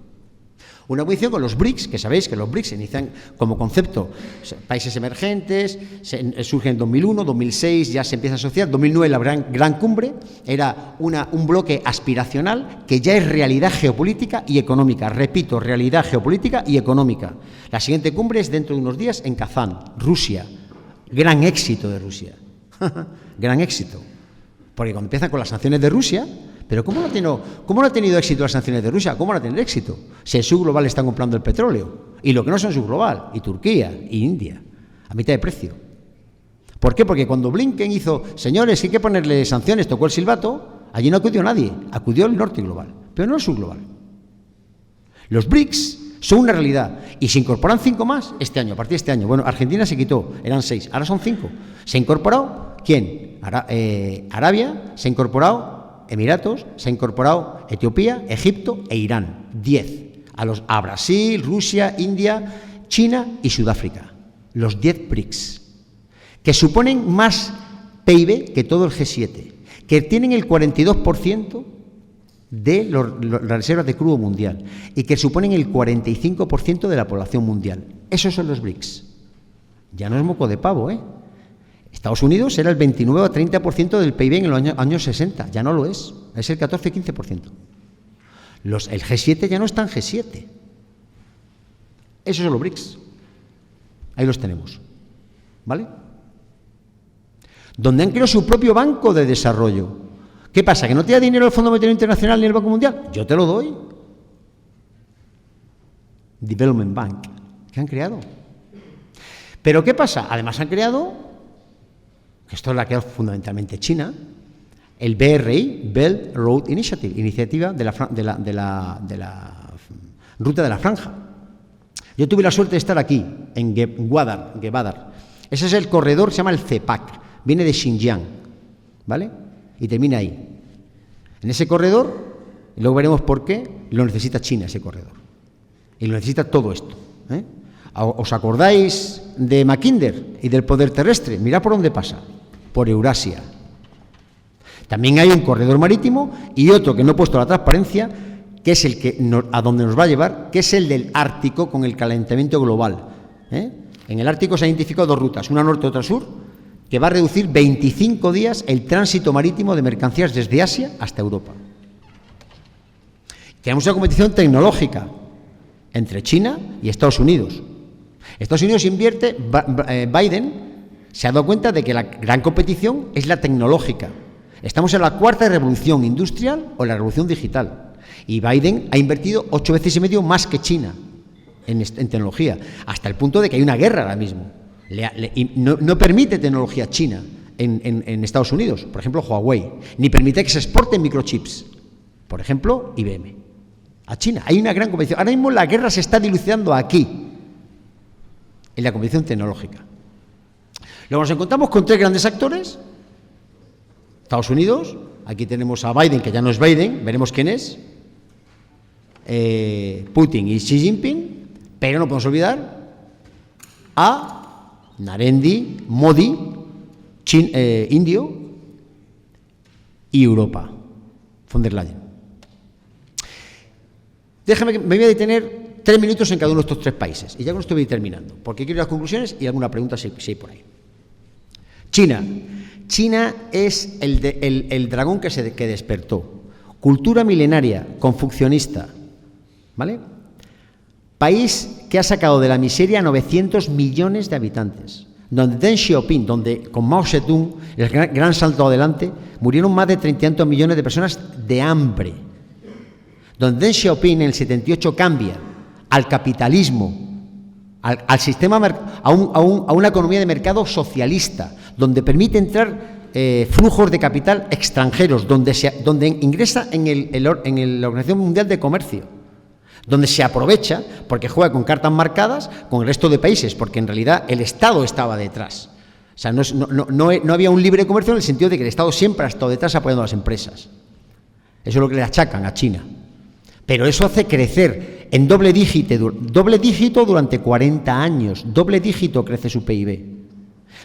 Una oposición con los BRICS, que sabéis que los BRICS se inician como concepto países emergentes, surgen en 2001, 2006 ya se empieza a asociar, 2009 la gran cumbre, era un bloque aspiracional que ya es realidad geopolítica y económica. Repito, realidad geopolítica y económica. La siguiente cumbre es dentro de unos días en Kazán, Rusia. Gran éxito de Rusia. Gran éxito. Porque cuando empiezan con las sanciones de Rusia, Pero ¿cómo no ha tenido éxito las sanciones de Rusia? ¿Cómo no ha tenido éxito? Si el subglobal está comprando el petróleo, y lo que no son subglobal, y Turquía, y India, a mitad de precio. ¿Por qué? Porque cuando Blinken hizo, señores, hay que ponerle sanciones, tocó el silbato, allí no acudió nadie, acudió el norte global, pero no el subglobal. Los BRICS son una realidad, y se incorporan 5 más este año, a partir de este año. Bueno, Argentina se quitó, eran 6, ahora son 5. ¿Se ha incorporado? ¿Quién? Arabia, se ha incorporado Emiratos, se ha incorporado Etiopía, Egipto e Irán, 10. A Brasil, Rusia, India, China y Sudáfrica. Los 10 BRICS, que suponen más PIB que todo el G7, que tienen el 42% de las reservas de crudo mundial y que suponen el 45% de la población mundial. Esos son los BRICS. Ya no es moco de pavo, ¿eh? Estados Unidos era el 29 o 30% del PIB en los años 60, ya no lo es el 14-15%. El G7 ya no está en G7. Esos son los BRICS. Ahí los tenemos. ¿Vale? Donde han creado su propio banco de desarrollo. ¿Qué pasa? ¿Que no te da dinero el Fondo Monetario Internacional ni el Banco Mundial? Yo te lo doy. Development Bank. ¿Qué han creado? ¿Pero qué pasa? Además han creado, que esto lo ha creado fundamentalmente China, el BRI, Belt Road Initiative, iniciativa de la Ruta de la Franja. Yo tuve la suerte de estar aquí, en Gwadar. Ese es el corredor, se llama el CEPAC, viene de Xinjiang, ¿vale? Y termina ahí. En ese corredor, y luego veremos por qué, lo necesita China ese corredor. Y lo necesita todo esto, ¿eh? ¿Os acordáis de Mackinder y del poder terrestre? Mirad por dónde pasa, por Eurasia. También hay un corredor marítimo y otro que no he puesto a la transparencia, que es el que a donde nos va a llevar, que es el del Ártico con el calentamiento global, ¿eh? En el Ártico se han identificado 2 rutas, una norte y otra sur, que va a reducir 25 días el tránsito marítimo de mercancías desde Asia hasta Europa. Tenemos una competición tecnológica entre China y Estados Unidos. Estados Unidos invierte, Biden se ha dado cuenta de que la gran competición es la tecnológica. Estamos en la 4ª revolución industrial o la revolución digital. Y Biden ha invertido 8 veces y medio más que China en tecnología, hasta el punto de que hay una guerra ahora mismo. No permite tecnología china en Estados Unidos, por ejemplo Huawei, ni permite que se exporten microchips, por ejemplo IBM, a China. Hay una gran competición. Ahora mismo la guerra se está dilucidando aquí, en la competición tecnológica. Luego nos encontramos con 3 grandes actores. Estados Unidos, aquí tenemos a Biden, que ya no es Biden, veremos quién es, Putin y Xi Jinping, pero no podemos olvidar a Narendra Modi, indio, y Europa, von der Leyen. Déjame que me voy a detener 3 minutos en cada uno de estos 3 países, y ya con esto voy terminando, porque quiero las conclusiones y alguna pregunta si hay por ahí. China. China es el dragón que despertó. Cultura milenaria, confucianista, ¿vale? País que ha sacado de la miseria a 900 millones de habitantes. Donde Deng Xiaoping, donde con Mao Zedong, el gran salto adelante, murieron más de 30 millones de personas de hambre. Donde Deng Xiaoping en el 78 cambia al capitalismo, al sistema, a una economía de mercado socialista, donde permite entrar flujos de capital extranjeros, donde ingresa en la Organización Mundial de Comercio, donde se aprovecha, porque juega con cartas marcadas con el resto de países, porque en realidad el Estado estaba detrás. O sea, no había un libre comercio en el sentido de que el Estado siempre ha estado detrás apoyando a las empresas. Eso es lo que le achacan a China. Pero eso hace crecer en doble dígito durante 40 años. Doble dígito crece su PIB.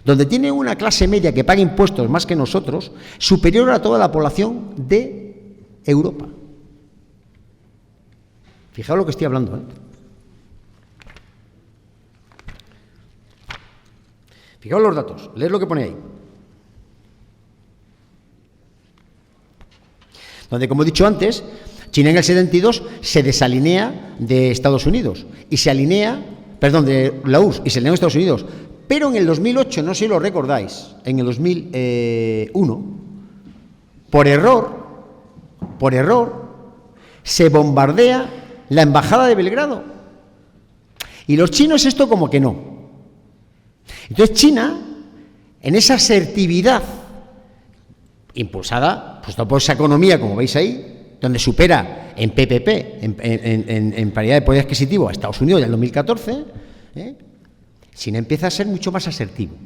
Donde tiene una clase media que paga impuestos más que nosotros, superior a toda la población de Europa. Fijaos lo que estoy hablando, ¿eh? Fijaos los datos, leed lo que pone ahí. Donde, como he dicho antes, China en el 72 se desalinea de Estados Unidos y se alinea, perdón, de la URSS y se alinea a Estados Unidos. Pero en el 2008, no sé si lo recordáis, en el 2001, por error, por error, se bombardea la embajada de Belgrado. Y los chinos esto como que no. Entonces China, en esa asertividad impulsada pues por esa economía, como veis ahí, donde supera en PPP, en paridad de poder adquisitivo, a Estados Unidos en el 2014, China empieza a ser mucho más asertivo.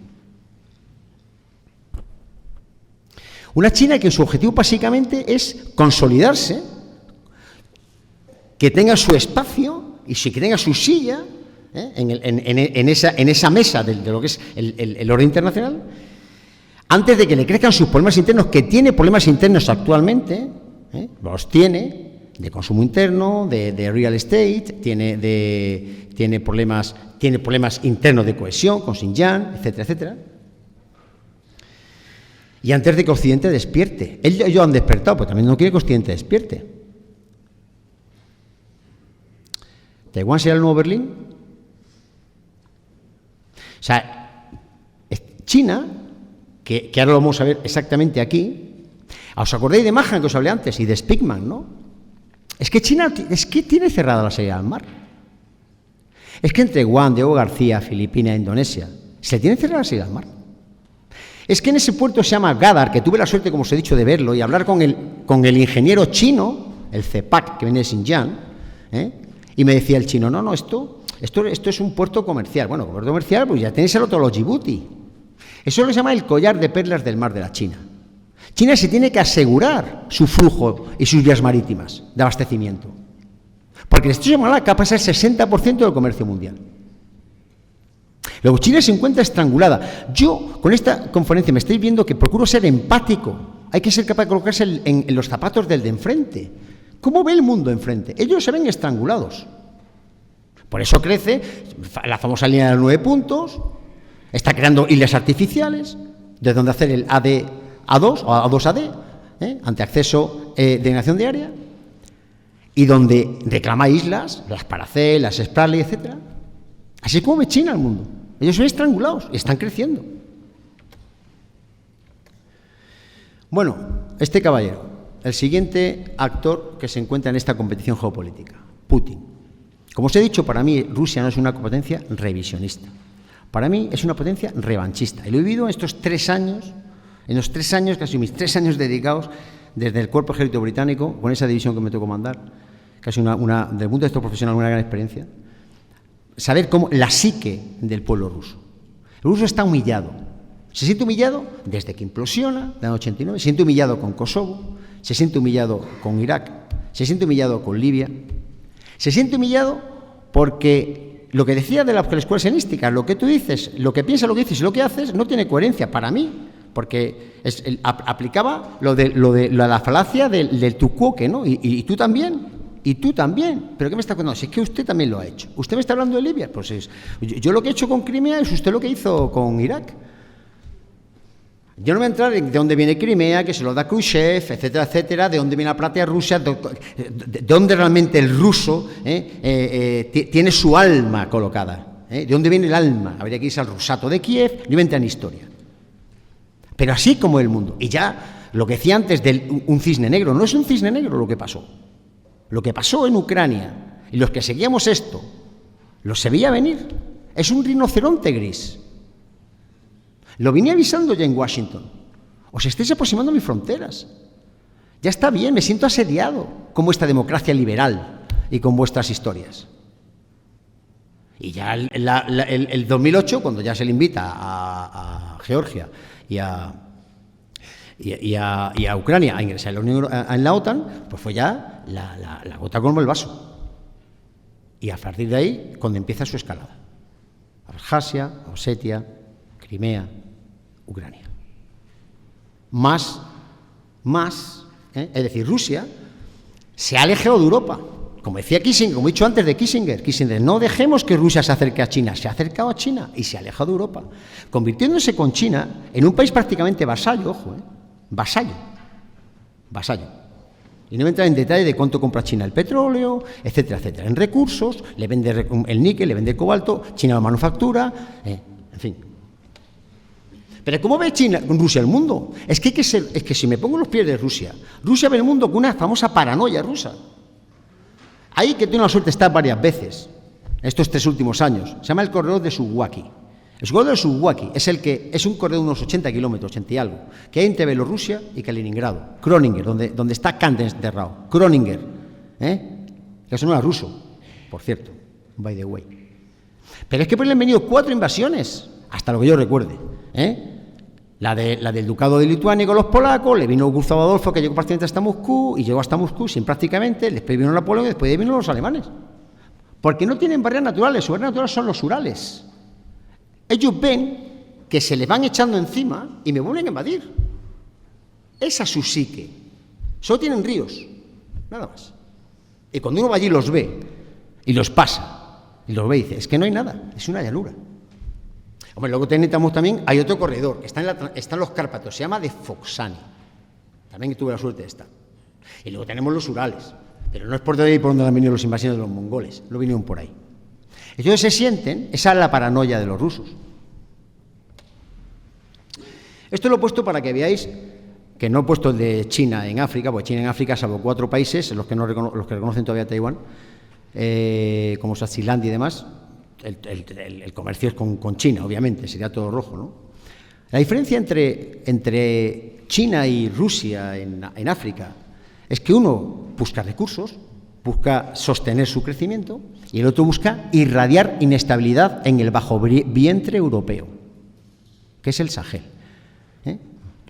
Una China que su objetivo básicamente es consolidarse, que tenga su espacio y que tenga su silla en esa mesa de lo que es el orden internacional, antes de que le crezcan sus problemas internos, que tiene problemas internos actualmente, los tiene, de consumo interno, de real estate, tiene problemas internos de cohesión con Xinjiang, etcétera, etcétera. Y antes de que Occidente despierte, ellos han despertado, pero también no quiere que Occidente despierte. ¿Taiwán será el nuevo Berlín? O sea, China, que ahora lo vamos a ver exactamente aquí, ¿os acordáis de Mahan que os hablé antes y de Spigman, no? Es que China tiene cerrada la salida al mar. Es que entre Guam, Diego García, Filipinas e Indonesia, se tiene cerrada la salida al mar. Es que en ese puerto se llama Gadar, que tuve la suerte, como os he dicho, de verlo y hablar con el ingeniero chino, el CEPAC, que viene de Xinjiang, y me decía el chino, no, esto es un puerto comercial. Bueno, puerto comercial, pues ya tenéis el otro, los Djibouti. Eso lo se llama el collar de perlas del mar de la China. China se tiene que asegurar su flujo y sus vías marítimas de abastecimiento. Porque el estrecho de Malaca pasa el 60% del comercio mundial. Luego China se encuentra estrangulada. Yo, con esta conferencia, me estáis viendo que procuro ser empático. Hay que ser capaz de colocarse en los zapatos del de enfrente. ¿Cómo ve el mundo enfrente? Ellos se ven estrangulados. Por eso crece la famosa línea de los 9 puntos, está creando islas artificiales, de donde hacer el A2 o A2AD, ante acceso de navegación diaria, y donde reclama islas, las Paracel, las Spratly, etc. Así es como ve China el mundo. Ellos son estrangulados y están creciendo. Bueno, este caballero, el siguiente actor que se encuentra en esta competición geopolítica, Putin. Como os he dicho, para mí Rusia no es una potencia revisionista. Para mí es una potencia revanchista. Y lo he vivido en estos 3 años, casi mis 3 años dedicados desde el Cuerpo Ejército Británico, con esa división que me tocó comandar, casi desde el punto de vista profesional, una gran experiencia. Saber cómo la psique del pueblo ruso. El ruso está humillado. Se siente humillado desde que implosiona, en el año 89, se siente humillado con Kosovo, se siente humillado con Irak, se siente humillado con Libia, se siente humillado porque lo que decía de la escuela helenística, lo que tú dices, lo que piensas, lo que dices y lo que haces, no tiene coherencia para mí, porque aplicaba lo de la falacia del tu quoque, ¿no? Y tú también. Y tú también. ¿Pero qué me está contando? Si es que usted también lo ha hecho. ¿Usted me está hablando de Libia? Pues yo lo que he hecho con Crimea es usted lo que hizo con Irak. Yo no voy a entrar en de dónde viene Crimea, que se lo da Khrushchev, etcétera, etcétera, de dónde viene la platea rusa, de dónde realmente el ruso tiene su alma colocada. ¿De dónde viene el alma? Habría que irse al Rusato de Kiev, no voy a entrar en historia. Pero así como el mundo. Y ya, lo que decía antes de un cisne negro, no es un cisne negro lo que pasó. Lo que pasó en Ucrania, y los que seguíamos esto, lo se veía venir. Es un rinoceronte gris. Lo vine avisando ya en Washington. Os estáis aproximando a mis fronteras. Ya está bien, me siento asediado con vuestra democracia liberal y con vuestras historias. Y ya el 2008, cuando ya se le invita a Georgia y a Ucrania a ingresar en la OTAN, pues fue ya la gota colmó el vaso. Y a partir de ahí, cuando empieza su escalada. Abjasia, Osetia, Crimea, Ucrania. Más, es decir, Rusia se ha alejado de Europa. Como decía Kissinger, como he dicho antes de Kissinger, no dejemos que Rusia se acerque a China. Se ha acercado a China y se ha alejado de Europa, convirtiéndose con China en un país prácticamente vasallo, ojo, vasallo. Y no voy a entrar en detalle de cuánto compra China el petróleo, etcétera, etcétera. En recursos, le vende el níquel, le vende el cobalto, China lo manufactura, en fin. Pero ¿cómo ve Rusia el mundo? Es que si me pongo en los pies de Rusia ve el mundo con una famosa paranoia rusa. Ahí que tengo la suerte de estar varias veces, estos 3 últimos años, se llama el corredor de Suwalki. El corredor de Suwalki es un corredor de unos 80 kilómetros, 80 y algo, que hay entre Bielorrusia y Kaliningrado. Kroninger, donde está Kant enterrado. Kroninger, que eso no era ruso, por cierto, by the way. Pero es que por él han venido 4 invasiones, hasta lo que yo recuerde, La del Ducado de Lituania con los polacos, le vino Gustavo Adolfo, que llegó prácticamente hasta Moscú, y llegó hasta Moscú sin prácticamente, después vino Napoleón y después vino los alemanes. Porque no tienen barreras naturales, sus barreras naturales son los Urales. Ellos ven que se les van echando encima y me vuelven a invadir. Esa es su psique. Solo tienen ríos, nada más. Y cuando uno va allí los ve y los pasa y los ve y dice, es que no hay nada, es una llanura. Hombre, luego tenemos también, hay otro corredor que está en los Cárpatos, se llama de Foxani. También tuve la suerte de estar. Y luego tenemos los Urales, pero no es por ahí por donde han venido los invasores de los mongoles, lo vinieron por ahí. Entonces se sienten, esa es la paranoia de los rusos. Esto lo he puesto para que veáis que no he puesto el de China en África, porque China en África, salvo 4 países, los que reconocen todavía Taiwán, como Swazilandia y demás, el comercio es con China, obviamente, sería todo rojo, ¿no? La diferencia entre China y Rusia en África es que uno busca recursos, busca sostener su crecimiento, y el otro busca irradiar inestabilidad en el bajo vientre europeo, que es el Sahel.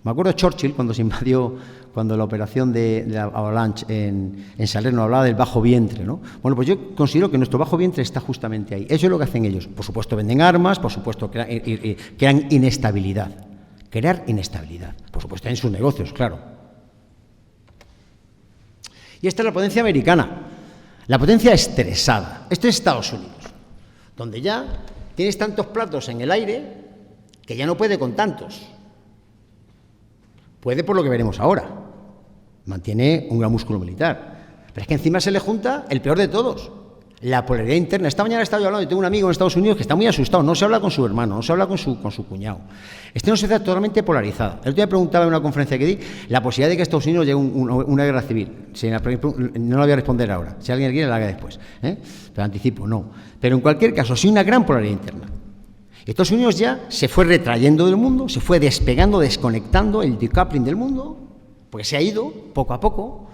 Me acuerdo de Churchill cuando la operación de la Avalanche en Salerno hablaba del bajo vientre, ¿no? Bueno, pues yo considero que nuestro bajo vientre está justamente ahí. Eso es lo que hacen ellos. Por supuesto venden armas, por supuesto crean inestabilidad. Crear inestabilidad. Por supuesto en sus negocios, claro. Y esta es la potencia americana. La potencia estresada. Esto es Estados Unidos, donde ya tienes tantos platos en el aire que ya no puede con tantos. Puede por lo que veremos ahora. Mantiene un gran músculo militar. Pero es que encima se le junta el peor de todos, la polaridad interna. Esta mañana estaba yo hablando, yo tengo un amigo en Estados Unidos que está muy asustado, no se habla con su hermano, no se habla con su cuñado. Esta es una sociedad totalmente polarizada. El otro día preguntaba en una conferencia que di la posibilidad de que Estados Unidos llegue a una guerra civil. No la voy a responder ahora. Si alguien quiere, la haga después. Pero anticipo, no. Pero en cualquier caso, sí una gran polaridad interna. Estados Unidos ya se fue retrayendo del mundo, se fue despegando, desconectando el decoupling del mundo, porque se ha ido poco a poco,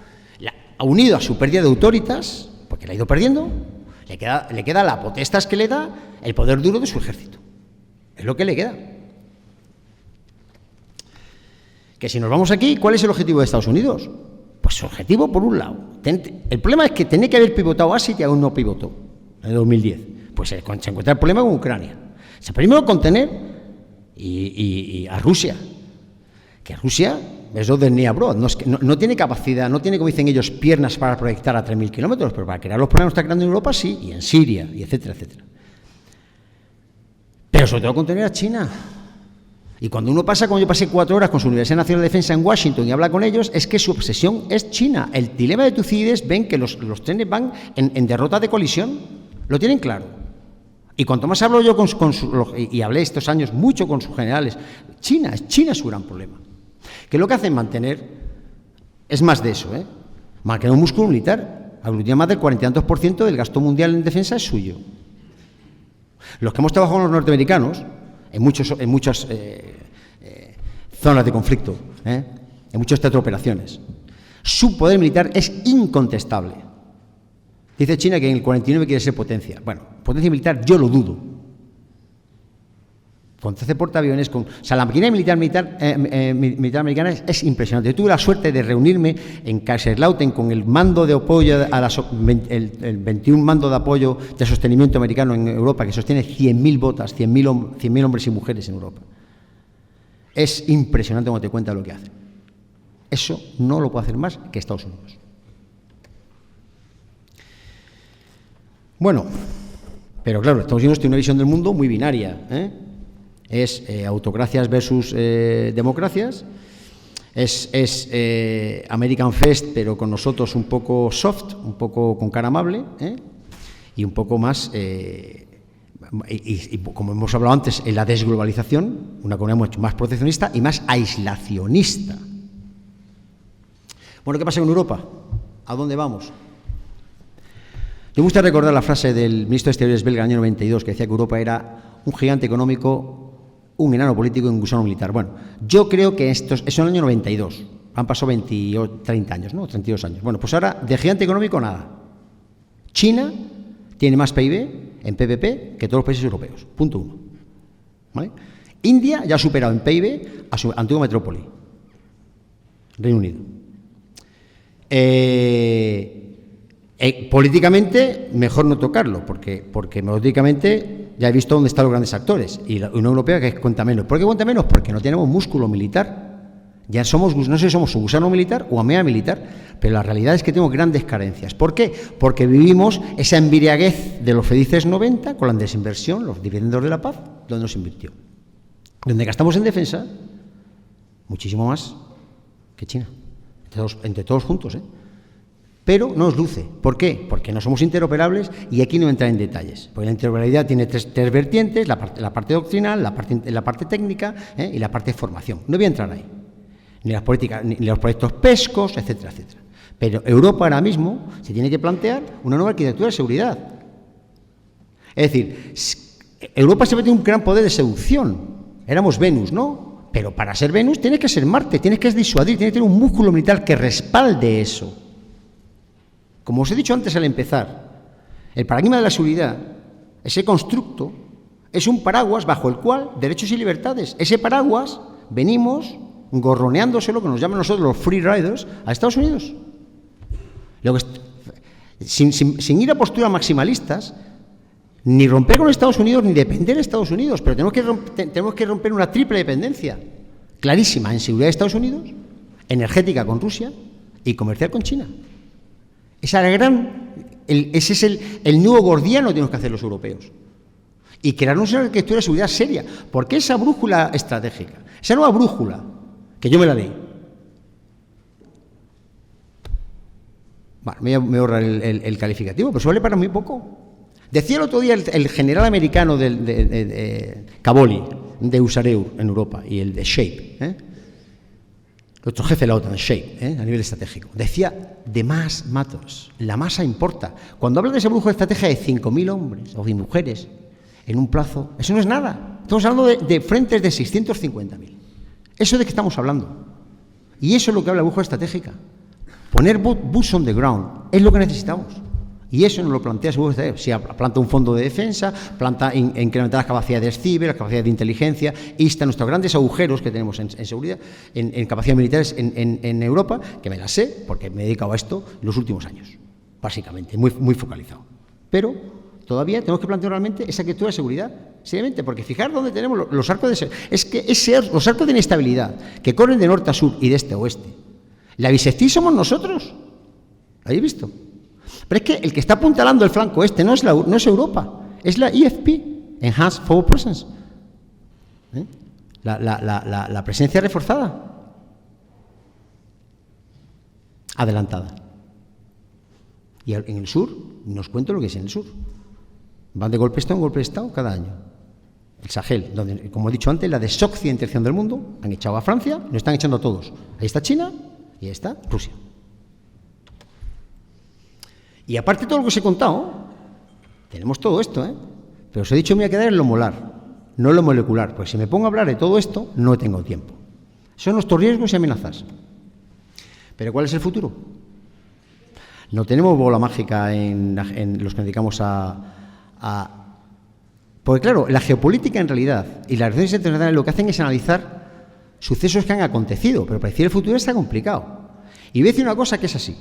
ha unido a su pérdida de autoritas, porque la ha ido perdiendo, le queda la potestas que le da el poder duro de su ejército. Es lo que le queda. Que si nos vamos aquí, ¿cuál es el objetivo de Estados Unidos? Pues su objetivo, por un lado. El problema es que tenía que haber pivotado Asia y aún no pivotó, en el 2010. Pues se encuentra el problema con Ucrania. O sea, primero contener y a Rusia, que Rusia es lo del Niabrod, no tiene capacidad, no tiene, como dicen ellos, piernas para proyectar a 3.000 kilómetros, pero para crear los problemas que está creando en Europa sí, y en Siria, y etcétera, etcétera. Pero sobre todo contener a China. Y cuando uno pasa, como yo pasé 4 horas con su Universidad Nacional de Defensa en Washington y habla con ellos, es que su obsesión es China. El dilema de Tucídides, ven que los trenes van en derrota de colisión, lo tienen claro. Y cuanto más hablo yo y hablé estos años mucho con sus generales, China es su gran problema. Que lo que hacen mantener es más de eso, mantener un músculo militar. Aglutina más del 40% del gasto mundial en defensa es suyo. Los que hemos trabajado con los norteamericanos, en muchas zonas de conflicto, en muchas operaciones, su poder militar es incontestable. Dice China que en el 49 quiere ser potencia. Bueno, potencia militar yo lo dudo. Con 13 portaaviones, la maquinaria militar americana es impresionante. Yo tuve la suerte de reunirme en Kaiserslautern con el mando de apoyo, el 21 mando de apoyo de sostenimiento americano en Europa, que sostiene 100.000 botas, 100.000 hombres y mujeres en Europa. Es impresionante cuando te cuenta lo que hace. Eso no lo puede hacer más que Estados Unidos. Bueno, pero claro, Estados Unidos tiene una visión del mundo muy binaria, Es autocracias versus democracias, es American First, pero con nosotros un poco soft, un poco con cara amable, y un poco más y como hemos hablado antes, en la desglobalización, una economía mucho más proteccionista y más aislacionista. Bueno, ¿qué pasa en Europa? ¿A dónde vamos? Me gusta recordar la frase del ministro de Exteriores belga del año 92, que decía que Europa era un gigante económico, un enano político y un gusano militar. Bueno, yo creo que eso en el año 92. Han pasado 30 años, ¿no? 32 años. Bueno, pues ahora, de gigante económico, nada. China tiene más PIB en PPP que todos los países europeos. Punto 1. ¿Vale? India ya ha superado en PIB a su antigua metrópoli, Reino Unido. Políticamente, mejor no tocarlo, porque políticamente ya he visto dónde están los grandes actores. Y la Unión Europea, que cuenta menos. ¿Por qué cuenta menos? Porque no tenemos músculo militar. Ya somos, no sé si somos un gusano militar o amea militar, pero la realidad es que tenemos grandes carencias. ¿Por qué? Porque vivimos esa embriaguez de los felices 90 con la desinversión, los dividendos de la paz, donde nos invirtió. Donde gastamos en defensa muchísimo más que China, entre todos juntos, ¿eh? Pero no nos luce. ¿Por qué? Porque no somos interoperables y aquí no entra en detalles. Porque la interoperabilidad tiene tres vertientes, la parte doctrinal, la parte técnica, y la parte de formación. No voy a entrar ahí. Ni las políticas, ni los proyectos PESCOS, etcétera, etcétera. Pero Europa ahora mismo se tiene que plantear una nueva arquitectura de seguridad. Es decir, Europa siempre tiene un gran poder de seducción. Éramos Venus, ¿no? Pero para ser Venus tienes que ser Marte, tienes que disuadir, tienes que tener un músculo militar que respalde eso. Como os he dicho antes al empezar, el paradigma de la seguridad, ese constructo, es un paraguas bajo el cual derechos y libertades. Ese paraguas venimos gorroneándose lo que nos llaman nosotros los free riders a Estados Unidos. Sin ir a posturas maximalistas, ni romper con Estados Unidos ni depender de Estados Unidos, pero tenemos que romper una triple dependencia clarísima en seguridad de Estados Unidos, energética con Rusia y comercial con China. Ese es el nudo gordiano que tenemos que hacer los europeos. Y crearnos una arquitectura de seguridad seria, porque esa brújula estratégica, esa nueva brújula, que yo me la leí. Bueno, me voy a ahorrar el calificativo, pero eso vale para muy poco. Decía el otro día el general americano de Caboli, de Usareu en Europa, y el de Shape, nuestro jefe de la OTAN, Shape, a nivel estratégico, decía, the mass matters, la masa importa. Cuando habla de esa brújula estratégica de 5.000 hombres o de mujeres en un plazo, eso no es nada. Estamos hablando de frentes de 650.000. Eso de que estamos hablando. Y eso es lo que habla la brújula estratégica. Poner boots on the ground es lo que necesitamos. Y eso nos lo plantea su brújula estratégica. Si planta un fondo de defensa, planta incrementar las capacidades ciber, las capacidades de inteligencia, insta nuestros grandes agujeros que tenemos en seguridad, en capacidades militares en Europa, que me las sé porque me he dedicado a esto los últimos años, básicamente, muy, muy focalizado. Pero todavía tenemos que plantear realmente esa arquitectura de seguridad, seriamente, porque fijar dónde tenemos los arcos de... Es que los arcos de inestabilidad que corren de norte a sur y de este a oeste, la bisectriz somos nosotros. ¿Lo habéis visto? Pero es que el que está apuntalando el flanco este no es Europa, es la EFP, Enhanced Forward Presence. La presencia reforzada. Adelantada. Y en el sur, nos cuento lo que es en el sur. Van de golpe de Estado en golpe de Estado cada año. El Sahel, donde, como he dicho antes, la desoccidentalización del mundo, han echado a Francia, nos están echando a todos. Ahí está China y ahí está Rusia. Y aparte de todo lo que os he contado, tenemos todo esto, pero os he dicho que me voy a quedar en lo molar, no en lo molecular, porque si me pongo a hablar de todo esto, no tengo tiempo. Son nuestros riesgos y amenazas. Pero ¿cuál es el futuro? No tenemos bola mágica en los que nos dedicamos Porque claro, la geopolítica en realidad y las relaciones internacionales lo que hacen es analizar sucesos que han acontecido, pero predecir el futuro está complicado. Y voy a decir una cosa que es así.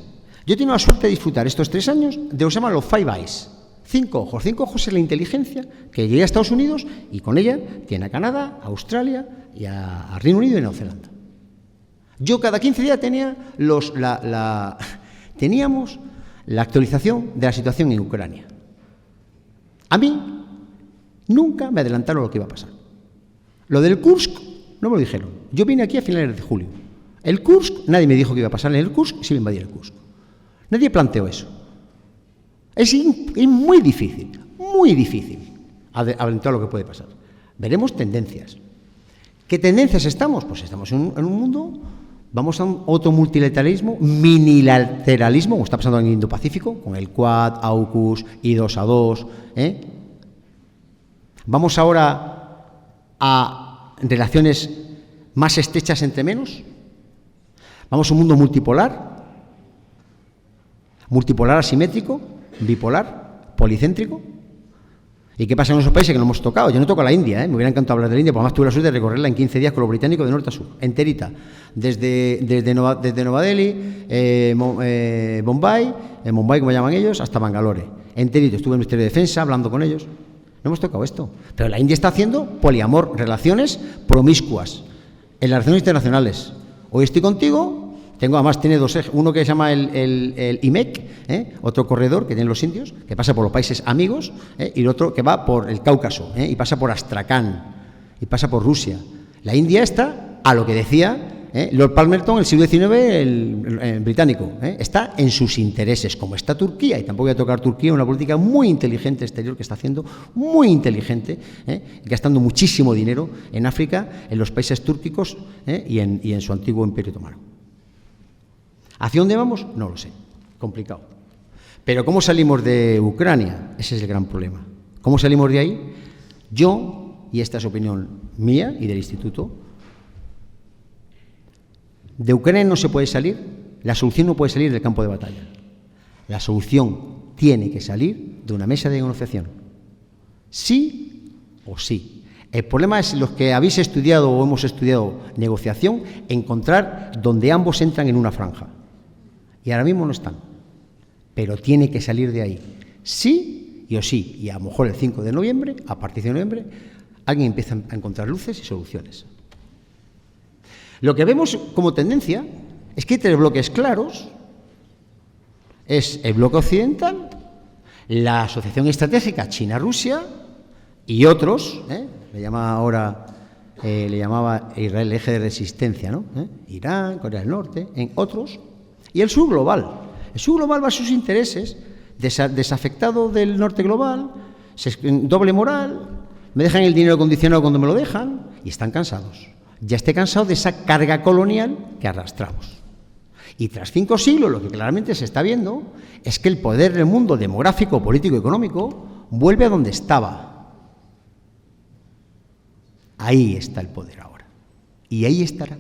Yo he tenido la suerte de disfrutar estos 3 años de lo que se llaman los Five Eyes. 5 ojos. 5 ojos es la inteligencia que llega a Estados Unidos y con ella tiene a Canadá, a Australia y a Reino Unido y Nueva Zelanda. Yo cada 15 días teníamos la actualización de la situación en Ucrania. A mí nunca me adelantaron lo que iba a pasar. Lo del Kursk no me lo dijeron. Yo vine aquí a finales de julio. El Kursk, nadie me dijo que iba a pasar en el Kursk si iba a invadir el Kursk. Nadie planteó eso. Es muy difícil, aventurar lo que puede pasar. Veremos tendencias. ¿Qué tendencias estamos? Pues estamos en un mundo, vamos a otro multilateralismo, minilateralismo, como está pasando en el Indo-Pacífico, con el Quad, AUKUS, I2A2. Vamos ahora a relaciones más estrechas entre menos. Vamos a un mundo multipolar asimétrico, bipolar, policéntrico. ¿Y qué pasa en esos países que no hemos tocado? Yo no toco la India, me hubiera encantado hablar de la India, porque además tuve la suerte de recorrerla en 15 días con los británicos de norte a sur, enterita, desde Nueva Delhi, Bombay, como llaman ellos, hasta Bangalore, enterito. Estuve en el Ministerio de Defensa hablando con ellos. No hemos tocado esto. Pero la India está haciendo poliamor, relaciones promiscuas, en las relaciones internacionales. Hoy estoy contigo. Además tiene dos ejes, uno que se llama el IMEC, otro corredor que tienen los indios, que pasa por los países amigos, y el otro que va por el Cáucaso, y pasa por Astracán, y pasa por Rusia. La India está, a lo que decía Lord Palmerston, el siglo XIX, el británico, está en sus intereses, como está Turquía, y tampoco voy a tocar Turquía, una política muy inteligente exterior que está haciendo, muy inteligente, gastando muchísimo dinero en África, en los países túrquicos, y en su antiguo imperio otomano. ¿Hacia dónde vamos? No lo sé. Complicado. Pero ¿cómo salimos de Ucrania? Ese es el gran problema. ¿Cómo salimos de ahí? Yo, y esta es opinión mía y del Instituto, de Ucrania no se puede salir, la solución no puede salir del campo de batalla. La solución tiene que salir de una mesa de negociación. Sí o sí. El problema es los que habéis estudiado o hemos estudiado negociación, encontrar donde ambos entran en una franja. Y ahora mismo no están, pero tiene que salir de ahí, sí y o sí, y a lo mejor el 5 de noviembre, a partir de noviembre, alguien empieza a encontrar luces y soluciones. Lo que vemos como tendencia es que hay tres bloques claros, es el bloque occidental, la asociación estratégica China-Rusia y otros, le llamaba Israel el eje de resistencia, ¿no? Irán, Corea del Norte, en otros. Y el sur global. El sur global va a sus intereses, desafectado del norte global, doble moral, me dejan el dinero condicionado cuando me lo dejan, y están cansados. Ya esté cansado de esa carga colonial que arrastramos. Y tras 5 siglos, lo que claramente se está viendo es que el poder del mundo demográfico, político y económico vuelve a donde estaba. Ahí está el poder ahora. Y ahí estará.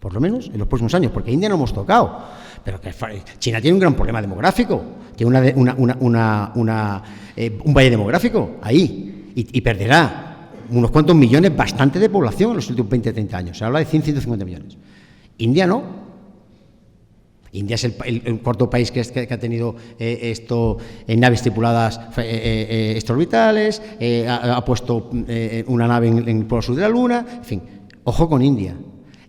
Por lo menos en los próximos años, porque India no hemos tocado, pero que China tiene un gran problema demográfico, tiene un valle demográfico ahí, y perderá unos cuantos millones bastante de población en los últimos 20-30 años, se habla de 100-150 millones. India no. India es el cuarto país que ha tenido naves tripuladas extraorbitales, ha puesto una nave en el polo sur de la Luna, en fin, ojo con India.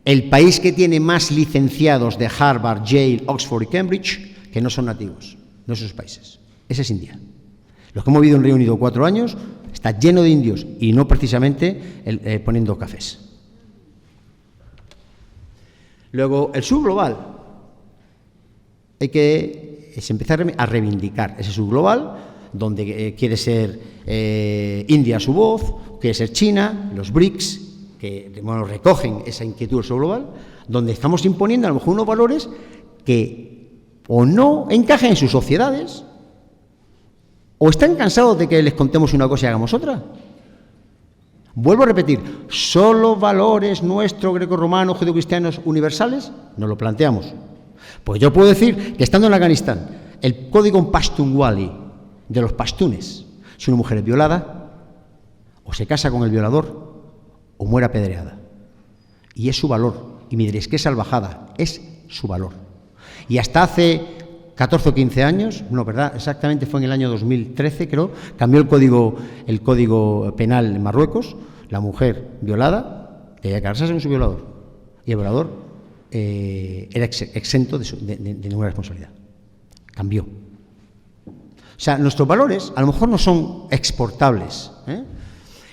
El país que tiene más licenciados de Harvard, Yale, Oxford y Cambridge que no son nativos, no esos países. Ese es India. Los que hemos vivido en Reino Unido 4 años está lleno de indios y no precisamente poniendo cafés. Luego, el sur global. Se empieza a reivindicar ese sur global, donde quiere ser India su voz, quiere ser China, los BRICS, que recogen esa inquietud del sur global, donde estamos imponiendo a lo mejor unos valores que o no encajan en sus sociedades, o están cansados de que les contemos una cosa y hagamos otra. Vuelvo a repetir, ¿solo valores nuestros grecorromanos, judeocristianos universales? Nos lo planteamos. Pues yo puedo decir que estando en Afganistán, el código Pashtunwali de los pashtunes, si una mujer es violada, o se casa con el violador, o muere apedreada. Y es su valor. Y me diréis, ¿qué salvajada? Es su valor. Y hasta hace 14 o 15 años, no, ¿verdad? Exactamente fue en el año 2013, creo, cambió el código penal en Marruecos, la mujer violada tenía que casarse con su violador. Y el violador era exento de ninguna responsabilidad. Cambió. O sea, nuestros valores a lo mejor no son exportables,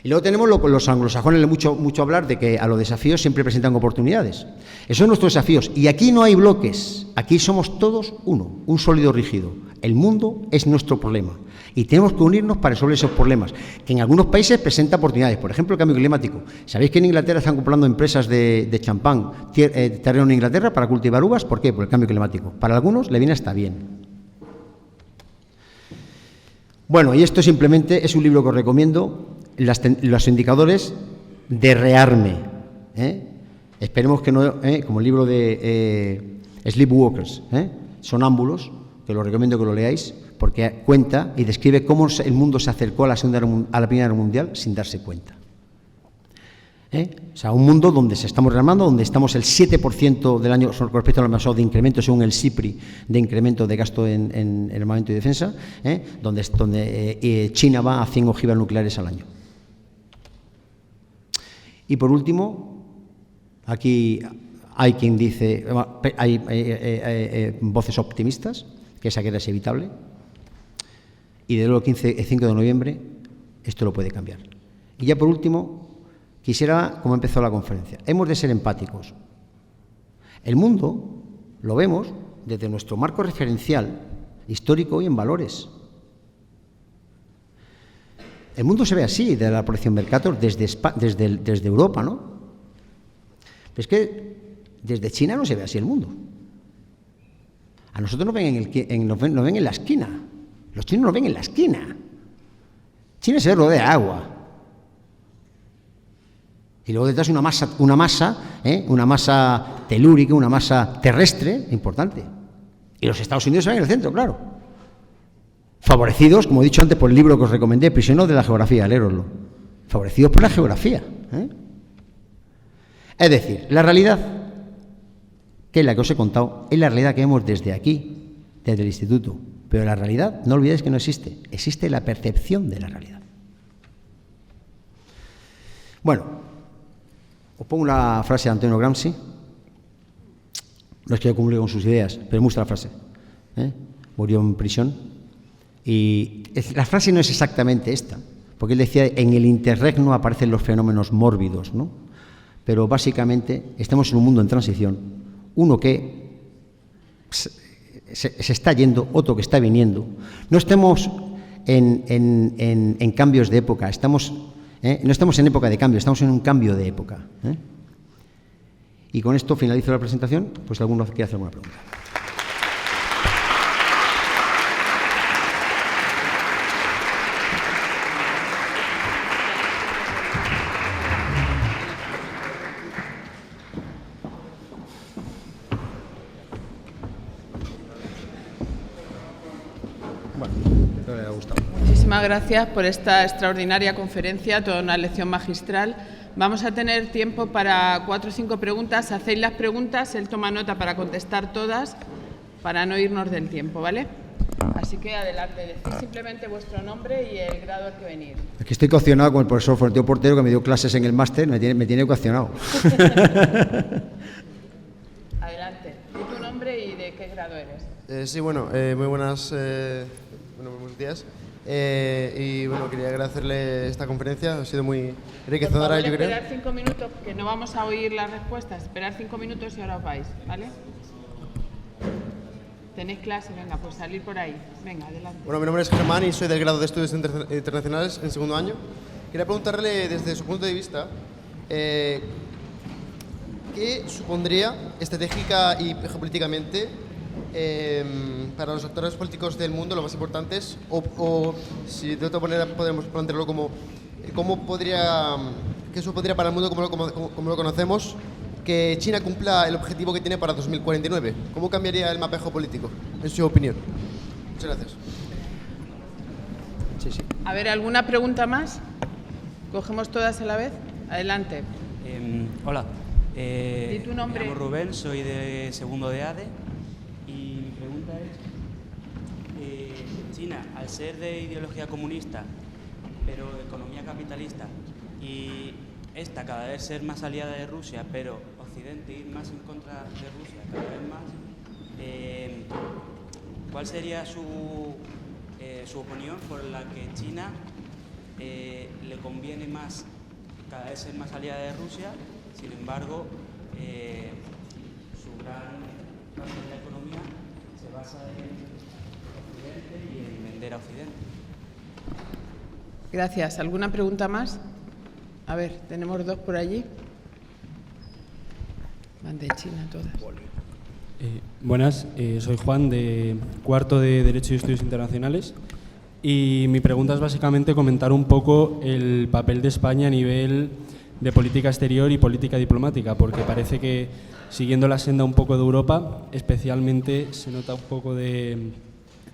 Y luego tenemos los anglosajones, mucho hablar de que a los desafíos siempre presentan oportunidades. Esos son nuestros desafíos. Y aquí no hay bloques, aquí somos todos uno, un sólido rígido. El mundo es nuestro problema y tenemos que unirnos para resolver esos problemas, que en algunos países presenta oportunidades. Por ejemplo, el cambio climático. ¿Sabéis que en Inglaterra están comprando empresas de champán terreno en Inglaterra para cultivar uvas? ¿Por qué? Por el cambio climático. Para algunos le viene hasta bien. Bueno, y esto simplemente es un libro que os recomiendo, los indicadores de rearme. Esperemos que no, como el libro de Sleepwalkers, sonámbulos, que lo recomiendo que lo leáis, porque cuenta y describe cómo el mundo se acercó a la Primera Guerra Mundial sin darse cuenta. O sea, un mundo donde se estamos rearmando, donde estamos el 7% del año con respecto al año pasado de incremento, según el CIPRI, de incremento de gasto en armamento y defensa, donde China va a 100 ojivas nucleares al año. Y por último, aquí hay quien dice, hay voces optimistas, que esa guerra es evitable, y de luego el 5 de noviembre esto lo puede cambiar. Y ya por último, quisiera, como empezó la conferencia, hemos de ser empáticos. El mundo lo vemos desde nuestro marco referencial histórico y en valores. El mundo se ve así, de la protección Mercator, desde Europa, ¿no? Pero es que desde China no se ve así el mundo. A nosotros nos ven en la esquina. Los chinos nos ven en la esquina. China se rodea de agua. Y luego detrás una masa telúrica, una masa terrestre importante. Y los Estados Unidos se ven en el centro, claro. Favorecidos, como he dicho antes, por el libro que os recomendé, Prisioneros de la Geografía, leéroslo. Favorecidos por la geografía. Es decir, la realidad, que es la que os he contado, es la realidad que vemos desde aquí, desde el instituto. Pero la realidad, no olvidéis que no existe. Existe la percepción de la realidad. Bueno, os pongo una frase de Antonio Gramsci. No es que yo cumple con sus ideas, pero me gusta la frase. Murió en prisión. Y la frase no es exactamente esta, porque él decía, en el interregno aparecen los fenómenos mórbidos, ¿no? Pero básicamente estamos en un mundo en transición, uno que se está yendo, otro que está viniendo. No estamos en cambios de época, no estamos en época de cambio, estamos en un cambio de época. Y con esto finalizo la presentación, pues si alguno quiere hacer alguna pregunta. Muchísimas gracias por esta extraordinaria conferencia, toda una lección magistral. Vamos a tener tiempo para 4 o 5 preguntas. Hacéis las preguntas, él toma nota para contestar todas, para no irnos del tiempo, ¿vale? Así que adelante, decid simplemente vuestro nombre y el grado al que venís. Aquí estoy coaccionado con el profesor Florentino Portero, que me dio clases en el máster, me tiene coaccionado. Adelante, di tu nombre y de qué grado eres. Sí, bueno, muy buenos días. Y bueno, quería agradecerle esta conferencia, ha sido muy enriquecedora, yo creo. Esperar 5 minutos, que no vamos a oír las respuestas. Esperar 5 minutos y ahora os vais, ¿vale? Tenéis clase, venga, pues salir por ahí. Venga, adelante. Bueno, mi nombre es Germán y soy del grado de Estudios Internacionales en segundo año. Quería preguntarle, desde su punto de vista, ¿qué supondría estratégica y geopolíticamente para los actores políticos del mundo lo más importantes, o si de otra manera podemos plantearlo como qué supondría para el mundo como lo conocemos que China cumpla el objetivo que tiene para 2049? ¿Cómo cambiaría el mapa geopolítico, en su opinión? Muchas gracias. Sí. A ver, ¿alguna pregunta más? ¿Cogemos todas a la vez? Adelante. Hola. ¿Y tu nombre? Me llamo Rubén, soy de segundo de ADE. Y mi pregunta es, China, al ser de ideología comunista, pero economía capitalista, y esta cada vez ser más aliada de Rusia, pero Occidente ir más en contra de Rusia cada vez más, ¿cuál sería su opinión por la que China le conviene más cada vez ser más aliada de Rusia? Sin embargo, su gran parte de la economía se basa en Occidente y en vender a Occidente. Gracias. ¿Alguna pregunta más? A ver, tenemos dos por allí. Van de China todas. Buenas, soy Juan, de cuarto de Derecho y Estudios Internacionales. Y mi pregunta es básicamente comentar un poco el papel de España a nivel de política exterior y política diplomática, porque parece que, siguiendo la senda un poco de Europa, especialmente se nota un poco de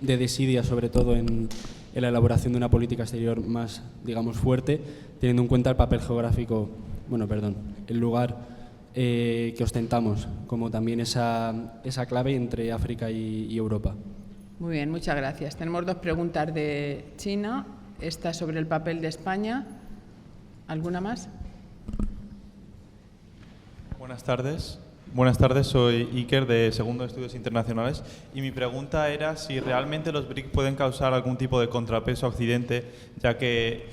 desidia, sobre todo en la elaboración de una política exterior más, digamos, fuerte, teniendo en cuenta el papel geográfico, el lugar que ostentamos, como también esa clave entre África y Europa. Muy bien, muchas gracias. Tenemos dos preguntas de China. Esta sobre el papel de España. ¿Alguna más? Buenas tardes. Buenas tardes, soy Iker de Segundo de Estudios Internacionales y mi pregunta era si realmente los BRIC pueden causar algún tipo de contrapeso a Occidente, ya que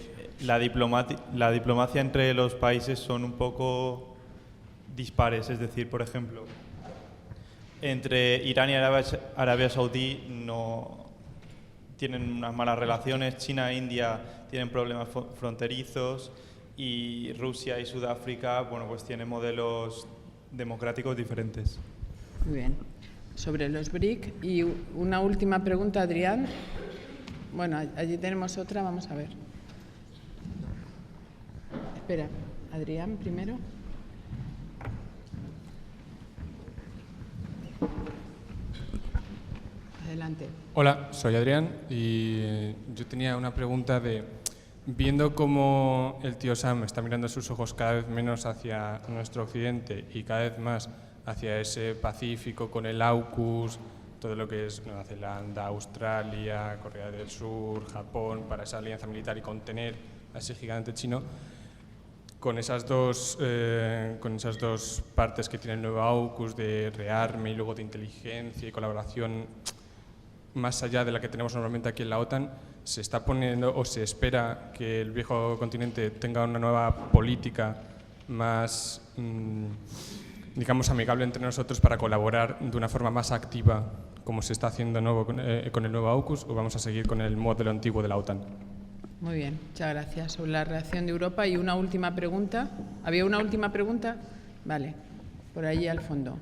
la diplomacia entre los países son un poco dispares, es decir, por ejemplo, entre Irán y Arabia Saudí no tienen unas malas relaciones, China e India tienen problemas fronterizos y Rusia y Sudáfrica, pues tienen modelos democráticos diferentes. Muy bien. Sobre los BRIC. Y una última pregunta, Adrián. Bueno, allí tenemos otra, vamos a ver. Espera, Adrián primero. Adelante. Hola, soy Adrián y yo tenía una pregunta de, viendo cómo el tío Sam está mirando sus ojos cada vez menos hacia nuestro occidente y cada vez más hacia ese Pacífico con el AUKUS, todo lo que es Nueva Zelanda, Australia, Corea del Sur, Japón, para esa alianza militar y contener a ese gigante chino, con esas dos partes que tiene el nuevo AUKUS de rearme y luego de inteligencia y colaboración más allá de la que tenemos normalmente aquí en la OTAN, se está poniendo o se espera que el viejo continente tenga una nueva política más, digamos, amigable entre nosotros para colaborar de una forma más activa, como se está haciendo con el nuevo AUKUS, o vamos a seguir con el modelo antiguo de la OTAN. Muy bien, muchas gracias. Sobre la reacción de Europa y una última pregunta. ¿Había una última pregunta? Vale, por allí al fondo.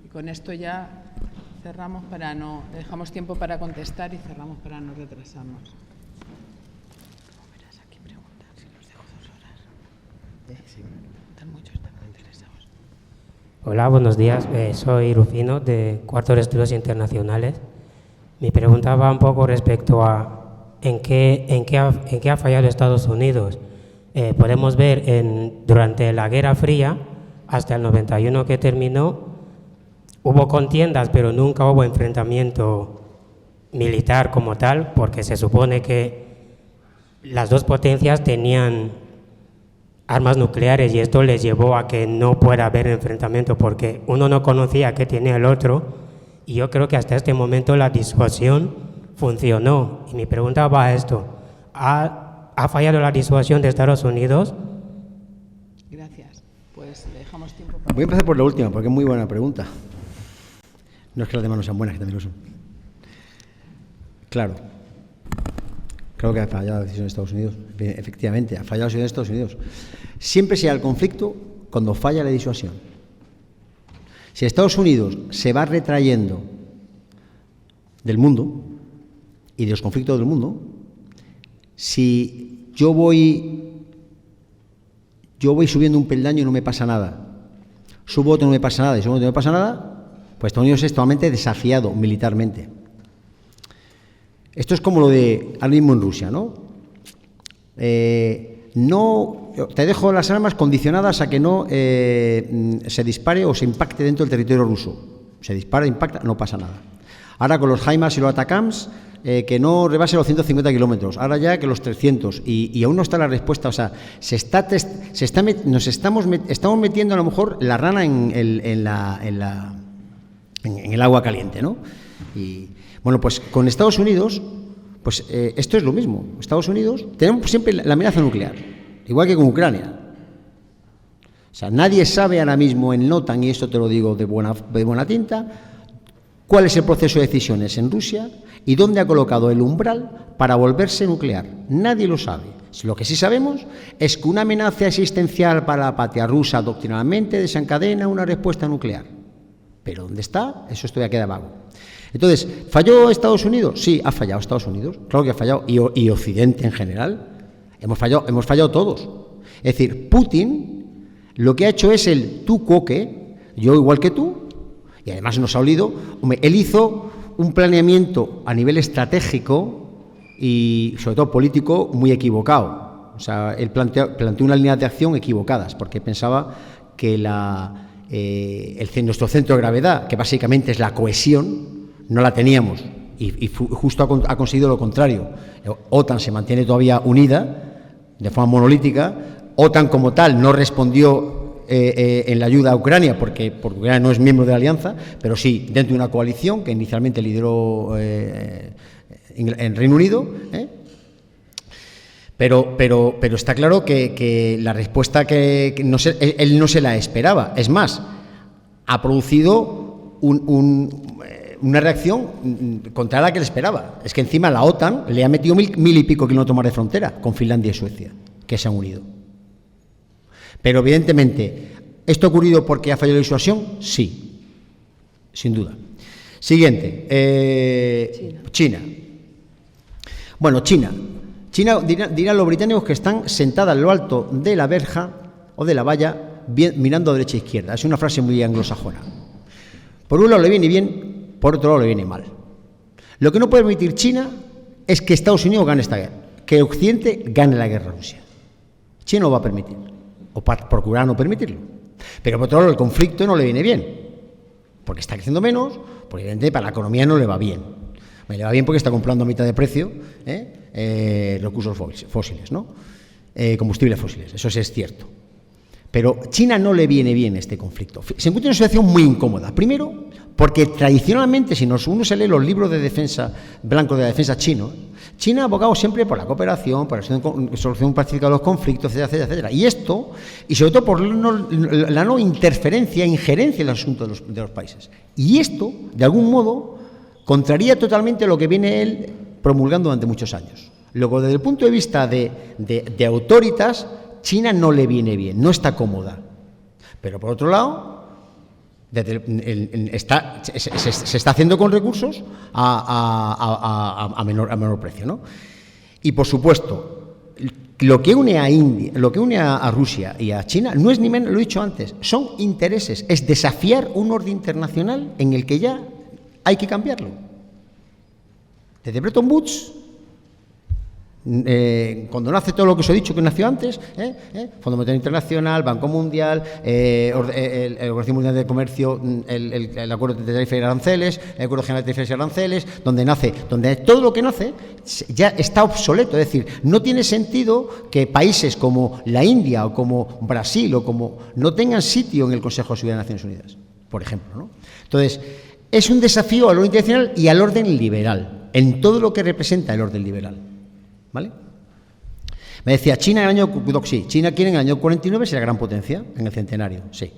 Y con esto ya cerramos dejamos tiempo para contestar y cerramos para no retrasarnos. Verás aquí preguntas, si los dejo 2 horas. Sí. Están muchos, están muy interesados. Hola, buenos días. Soy Rufino, de cuarto de Estudios Internacionales. Mi pregunta va un poco respecto a ¿en qué ha fallado Estados Unidos? Podemos ver durante la Guerra Fría, hasta el 91 que terminó, hubo contiendas, pero nunca hubo enfrentamiento militar como tal, porque se supone que las dos potencias tenían armas nucleares y esto les llevó a que no pueda haber enfrentamiento, porque uno no conocía qué tenía el otro, y yo creo que hasta este momento la disuasión funcionó. Y mi pregunta va a esto: ¿ha fallado la disuasión de Estados Unidos? Gracias. Pues le dejamos tiempo para... Voy a empezar por la última, porque es muy buena pregunta. No es que las demás no sean buenas, que también lo son. Claro que ha fallado la decisión de Estados Unidos. Efectivamente, ha fallado la decisión de Estados Unidos. Siempre se da el conflicto cuando falla la disuasión. Si Estados Unidos se va retrayendo del mundo y de los conflictos del mundo, si yo voy subiendo un peldaño y no me pasa nada, subo otro y no me pasa nada y subo otro y no me pasa nada, pues Estados Unidos es totalmente desafiado militarmente. Esto es como lo de ahora mismo en Rusia, ¿no? No te dejo las armas condicionadas a que no se dispare o se impacte dentro del territorio ruso. Se dispara, impacta, no pasa nada. Ahora con los HIMARS y los ATACMS, que no rebase los 150 kilómetros. Ahora ya que los 300. Y aún no está la respuesta. O sea, estamos metiendo a lo mejor la rana en el agua caliente, ¿no? Y bueno, pues con Estados Unidos, pues esto es lo mismo. Estados Unidos, tenemos siempre la amenaza nuclear, igual que con Ucrania. O sea, nadie sabe ahora mismo en la OTAN, y esto te lo digo de buena tinta, cuál es el proceso de decisiones en Rusia y dónde ha colocado el umbral para volverse nuclear. Nadie lo sabe. Lo que sí sabemos es que una amenaza existencial para la patria rusa doctrinalmente desencadena una respuesta nuclear. Pero ¿dónde está? Eso todavía queda vago. Entonces, ¿falló Estados Unidos? Sí, ha fallado Estados Unidos. Claro que ha fallado. Y Occidente en general. Hemos fallado todos. Es decir, Putin lo que ha hecho es el tú coque, yo igual que tú, y además nos ha olido. Hombre, él hizo un planeamiento a nivel estratégico y sobre todo político muy equivocado. O sea, él planteó unas líneas de acción equivocadas porque pensaba que nuestro centro de gravedad, que básicamente es la cohesión, no la teníamos y justo ha conseguido lo contrario. OTAN se mantiene todavía unida de forma monolítica. OTAN como tal no respondió en la ayuda a Ucrania porque Ucrania no es miembro de la alianza, pero sí dentro de una coalición que inicialmente lideró en Reino Unido, pero está claro que la respuesta que él no se la esperaba. Es más, ha producido una reacción contra la que le esperaba. Es que encima la OTAN le ha metido mil y pico kilómetros más de frontera con Finlandia y Suecia, que se han unido. Pero evidentemente, ¿esto ha ocurrido porque ha fallado la disuasión? Sí, sin duda. Siguiente, China. Bueno, China dirán los británicos que están sentadas en lo alto de la verja o de la valla mirando a derecha e izquierda. Es una frase muy anglosajona. Por un lado le viene bien, por otro lado le viene mal. Lo que no puede permitir China es que Estados Unidos gane esta guerra, que Occidente gane la guerra a Rusia. China no va a permitir, o procurará no permitirlo. Pero por otro lado el conflicto no le viene bien, porque está creciendo menos, porque evidentemente para la economía no le va bien. Me le va bien porque está comprando a mitad de precio recursos fósiles, ¿no? Combustibles fósiles, eso sí es cierto. Pero China no le viene bien este conflicto. Se encuentra en una situación muy incómoda. Primero, porque tradicionalmente, si uno se lee los libros de defensa, blancos de la defensa chino, China ha abogado siempre por la cooperación, por la solución pacífica de los conflictos, etcétera, etcétera, etcétera. Y esto, y sobre todo por la no interferencia, injerencia en el asunto de los países. Y esto, de algún modo, contraría totalmente lo que viene él promulgando durante muchos años. Luego, desde el punto de vista de autoritas, China no le viene bien, no está cómoda. Pero por otro lado, se está haciendo con recursos a menor precio, ¿no? Y por supuesto, lo que une a India, lo que une a Rusia y a China no es ni menos, lo he dicho antes, son intereses, es desafiar un orden internacional en el que ya hay que cambiarlo. Desde Bretton Woods, cuando nace todo lo que os he dicho que nació antes, Fondo Monetario Internacional, Banco Mundial, Organización Mundial de Comercio, el Acuerdo de Tarifas y Aranceles, el Acuerdo General de Tarifas y Aranceles, donde todo lo que nace ya está obsoleto. Es decir, no tiene sentido que países como la India o como Brasil o como no tengan sitio en el Consejo de Seguridad de Naciones Unidas, por ejemplo, ¿no? Entonces, es un desafío al orden internacional y al orden liberal, en todo lo que representa el orden liberal. ¿Vale? Me decía, China en el año... Sí, China quiere en el año 49 ser la gran potencia, en el centenario, sí.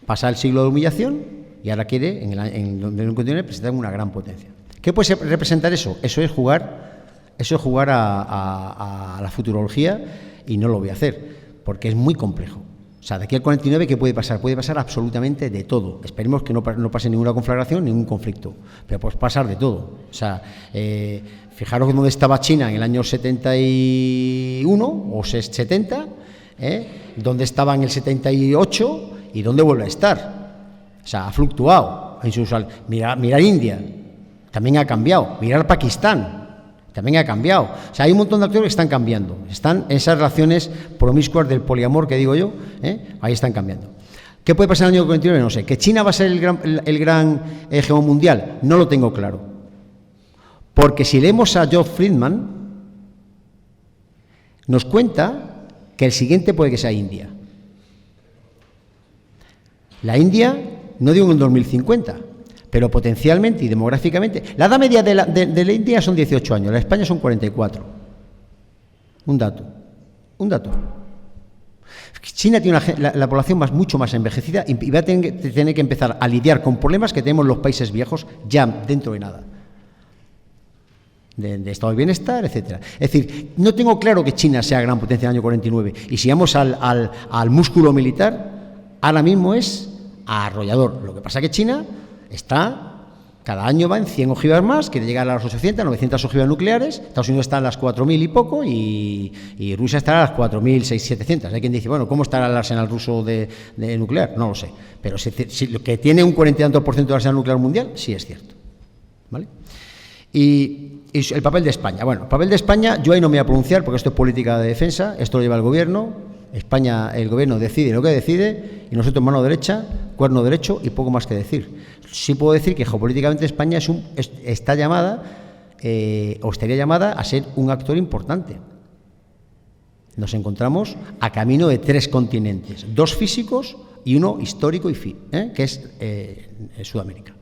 Pasa el siglo de humillación y ahora quiere, en el 49, presentar una gran potencia. ¿Qué puede representar eso? Eso es jugar a la futurología y no lo voy a hacer, porque es muy complejo. O sea, de aquí al 49, ¿qué puede pasar? Puede pasar absolutamente de todo. Esperemos que no pase ninguna conflagración, ningún conflicto, pero puede pasar de todo. O sea, fijaros dónde estaba China en el año 71 o 70, dónde estaba en el 78 y dónde vuelve a estar. O sea, ha fluctuado. Mirar India, también ha cambiado. Mirar Pakistán, también ha cambiado. O sea, hay un montón de actores que están cambiando. Están esas relaciones promiscuas del poliamor que digo yo, ahí están cambiando. ¿Qué puede pasar en el año 49? No sé. ¿Que China va a ser el gran hegemón mundial? No lo tengo claro. Porque si leemos a Geoff Friedman, nos cuenta que el siguiente puede que sea India. La India, no digo en el 2050, pero potencialmente y demográficamente. La edad media de la India son 18 años, la de España son 44. Un dato. China tiene la población mucho más envejecida y va a tener que empezar a lidiar con problemas que tenemos los países viejos ya dentro de nada. De estado de bienestar, etcétera. Es decir, no tengo claro que China sea gran potencia en el año 49. Y si vamos al músculo militar, ahora mismo es arrollador. Lo que pasa es que China cada año va en 100 ojivas más, quiere llegar a las 800, 900 ojivas nucleares. Estados Unidos está en las 4.000 y poco y Rusia está a las 4.600-700. Hay quien dice, bueno, ¿cómo estará el arsenal ruso de nuclear? No lo sé. Pero si lo que tiene un 40 y tanto % del arsenal nuclear mundial, sí es cierto. ¿Vale? Y el papel de España. Bueno, el papel de España, yo ahí no me voy a pronunciar porque esto es política de defensa, esto lo lleva el gobierno. España, el gobierno decide lo que decide y nosotros mano derecha, cuerno derecho y poco más que decir. Sí puedo decir que geopolíticamente España está llamada o estaría llamada a ser un actor importante. Nos encontramos a camino de 3 continentes, 2 físicos y 1 histórico que es Sudamérica.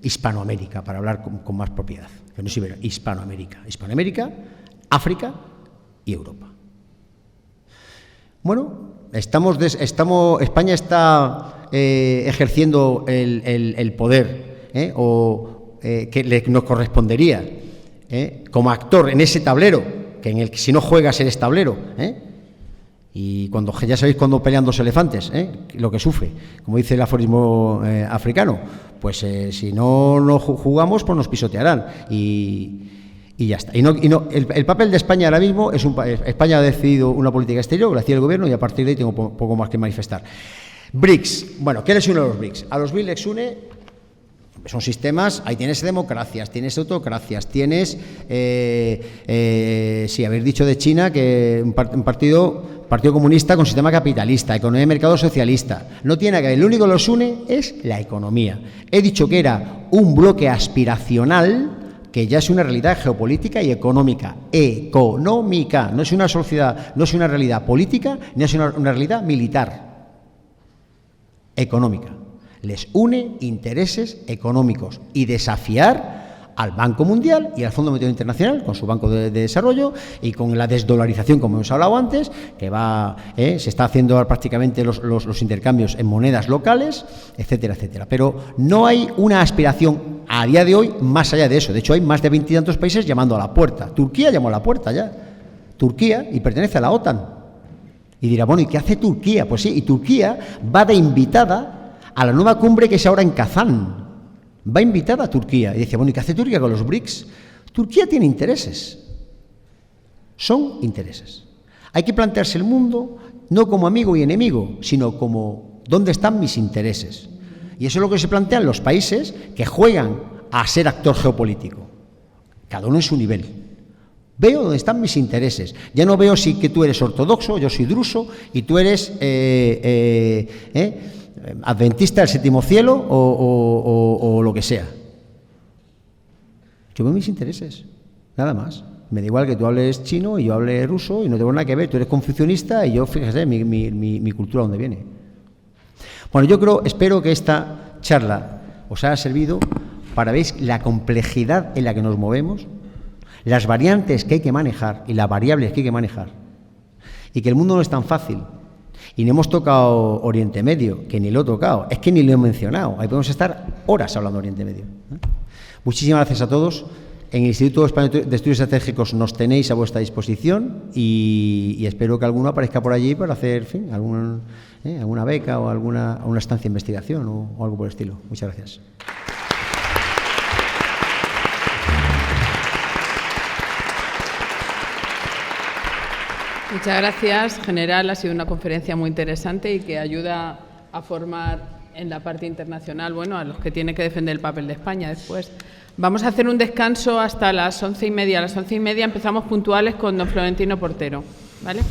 Hispanoamérica, para hablar con más propiedad. Que no es Hispanoamérica. Hispanoamérica, África y Europa. Bueno, España está ejerciendo el poder que nos correspondería como actor en ese tablero, que en el que si no juegas eres tablero. Y ya sabéis cuando pelean 2 elefantes, lo que sufre, como dice el aforismo africano, pues si no jugamos, pues nos pisotearán y ya está. El papel de España ahora mismo España ha decidido una política exterior, lo hacía el gobierno y a partir de ahí tengo poco más que manifestar. BRICS, bueno, ¿qué les une a los BRICS? A los BRICS les une, son sistemas, ahí tienes democracias, tienes autocracias, tienes, habéis dicho de China que un partido comunista con sistema capitalista, economía de mercado socialista. No tiene nada que ver, lo único que los une es la economía. He dicho que era un bloque aspiracional que ya es una realidad geopolítica y económica. Económica, no es una sociedad, no es una realidad política, ni es una realidad militar. Económica. Les une intereses económicos y desafiar al Banco Mundial y al Fondo Monetario Internacional con su Banco de Desarrollo y con la desdolarización, como hemos hablado antes, que se está haciendo prácticamente los intercambios en monedas locales, etcétera, etcétera. Pero no hay una aspiración a día de hoy más allá de eso. De hecho, hay más de 20 y tantos países llamando a la puerta. Turquía llamó a la puerta ya. Turquía, y pertenece a la OTAN. Y dirá, bueno, ¿y qué hace Turquía? Pues sí, y Turquía va de invitada a la nueva cumbre que es ahora en Kazán. Va invitada a Turquía. Y dice, bueno, ¿y qué hace Turquía con los BRICS? Turquía tiene intereses. Son intereses. Hay que plantearse el mundo no como amigo y enemigo, sino como ¿dónde están mis intereses? Y eso es lo que se plantean los países que juegan a ser actor geopolítico. Cada uno en su nivel. Veo dónde están mis intereses. Ya no veo si que tú eres ortodoxo, yo soy druso, y tú eres adventista del séptimo cielo o lo que sea. Yo veo mis intereses, nada más. Me da igual que tú hables chino y yo hable ruso y no tengo nada que ver. Tú eres confucionista y yo, fíjese, mi cultura dónde viene. Bueno, espero que esta charla os haya servido para ver la complejidad en la que nos movemos, las variantes que hay que manejar y las variables que hay que manejar, y que el mundo no es tan fácil. Y no hemos tocado Oriente Medio, que ni lo he tocado, es que ni lo he mencionado. Ahí podemos estar horas hablando de Oriente Medio. Muchísimas gracias a todos. En el Instituto Español de Estudios Estratégicos nos tenéis a vuestra disposición y espero que alguno aparezca por allí para hacer, en fin, alguna beca o alguna estancia de investigación o algo por el estilo. Muchas gracias. Muchas gracias, general. Ha sido una conferencia muy interesante y que ayuda a formar en la parte internacional, bueno, a los que tienen que defender el papel de España después. Vamos a hacer un descanso hasta las 11:30. A las 11:30 empezamos puntuales con don Florentino Portero, ¿vale?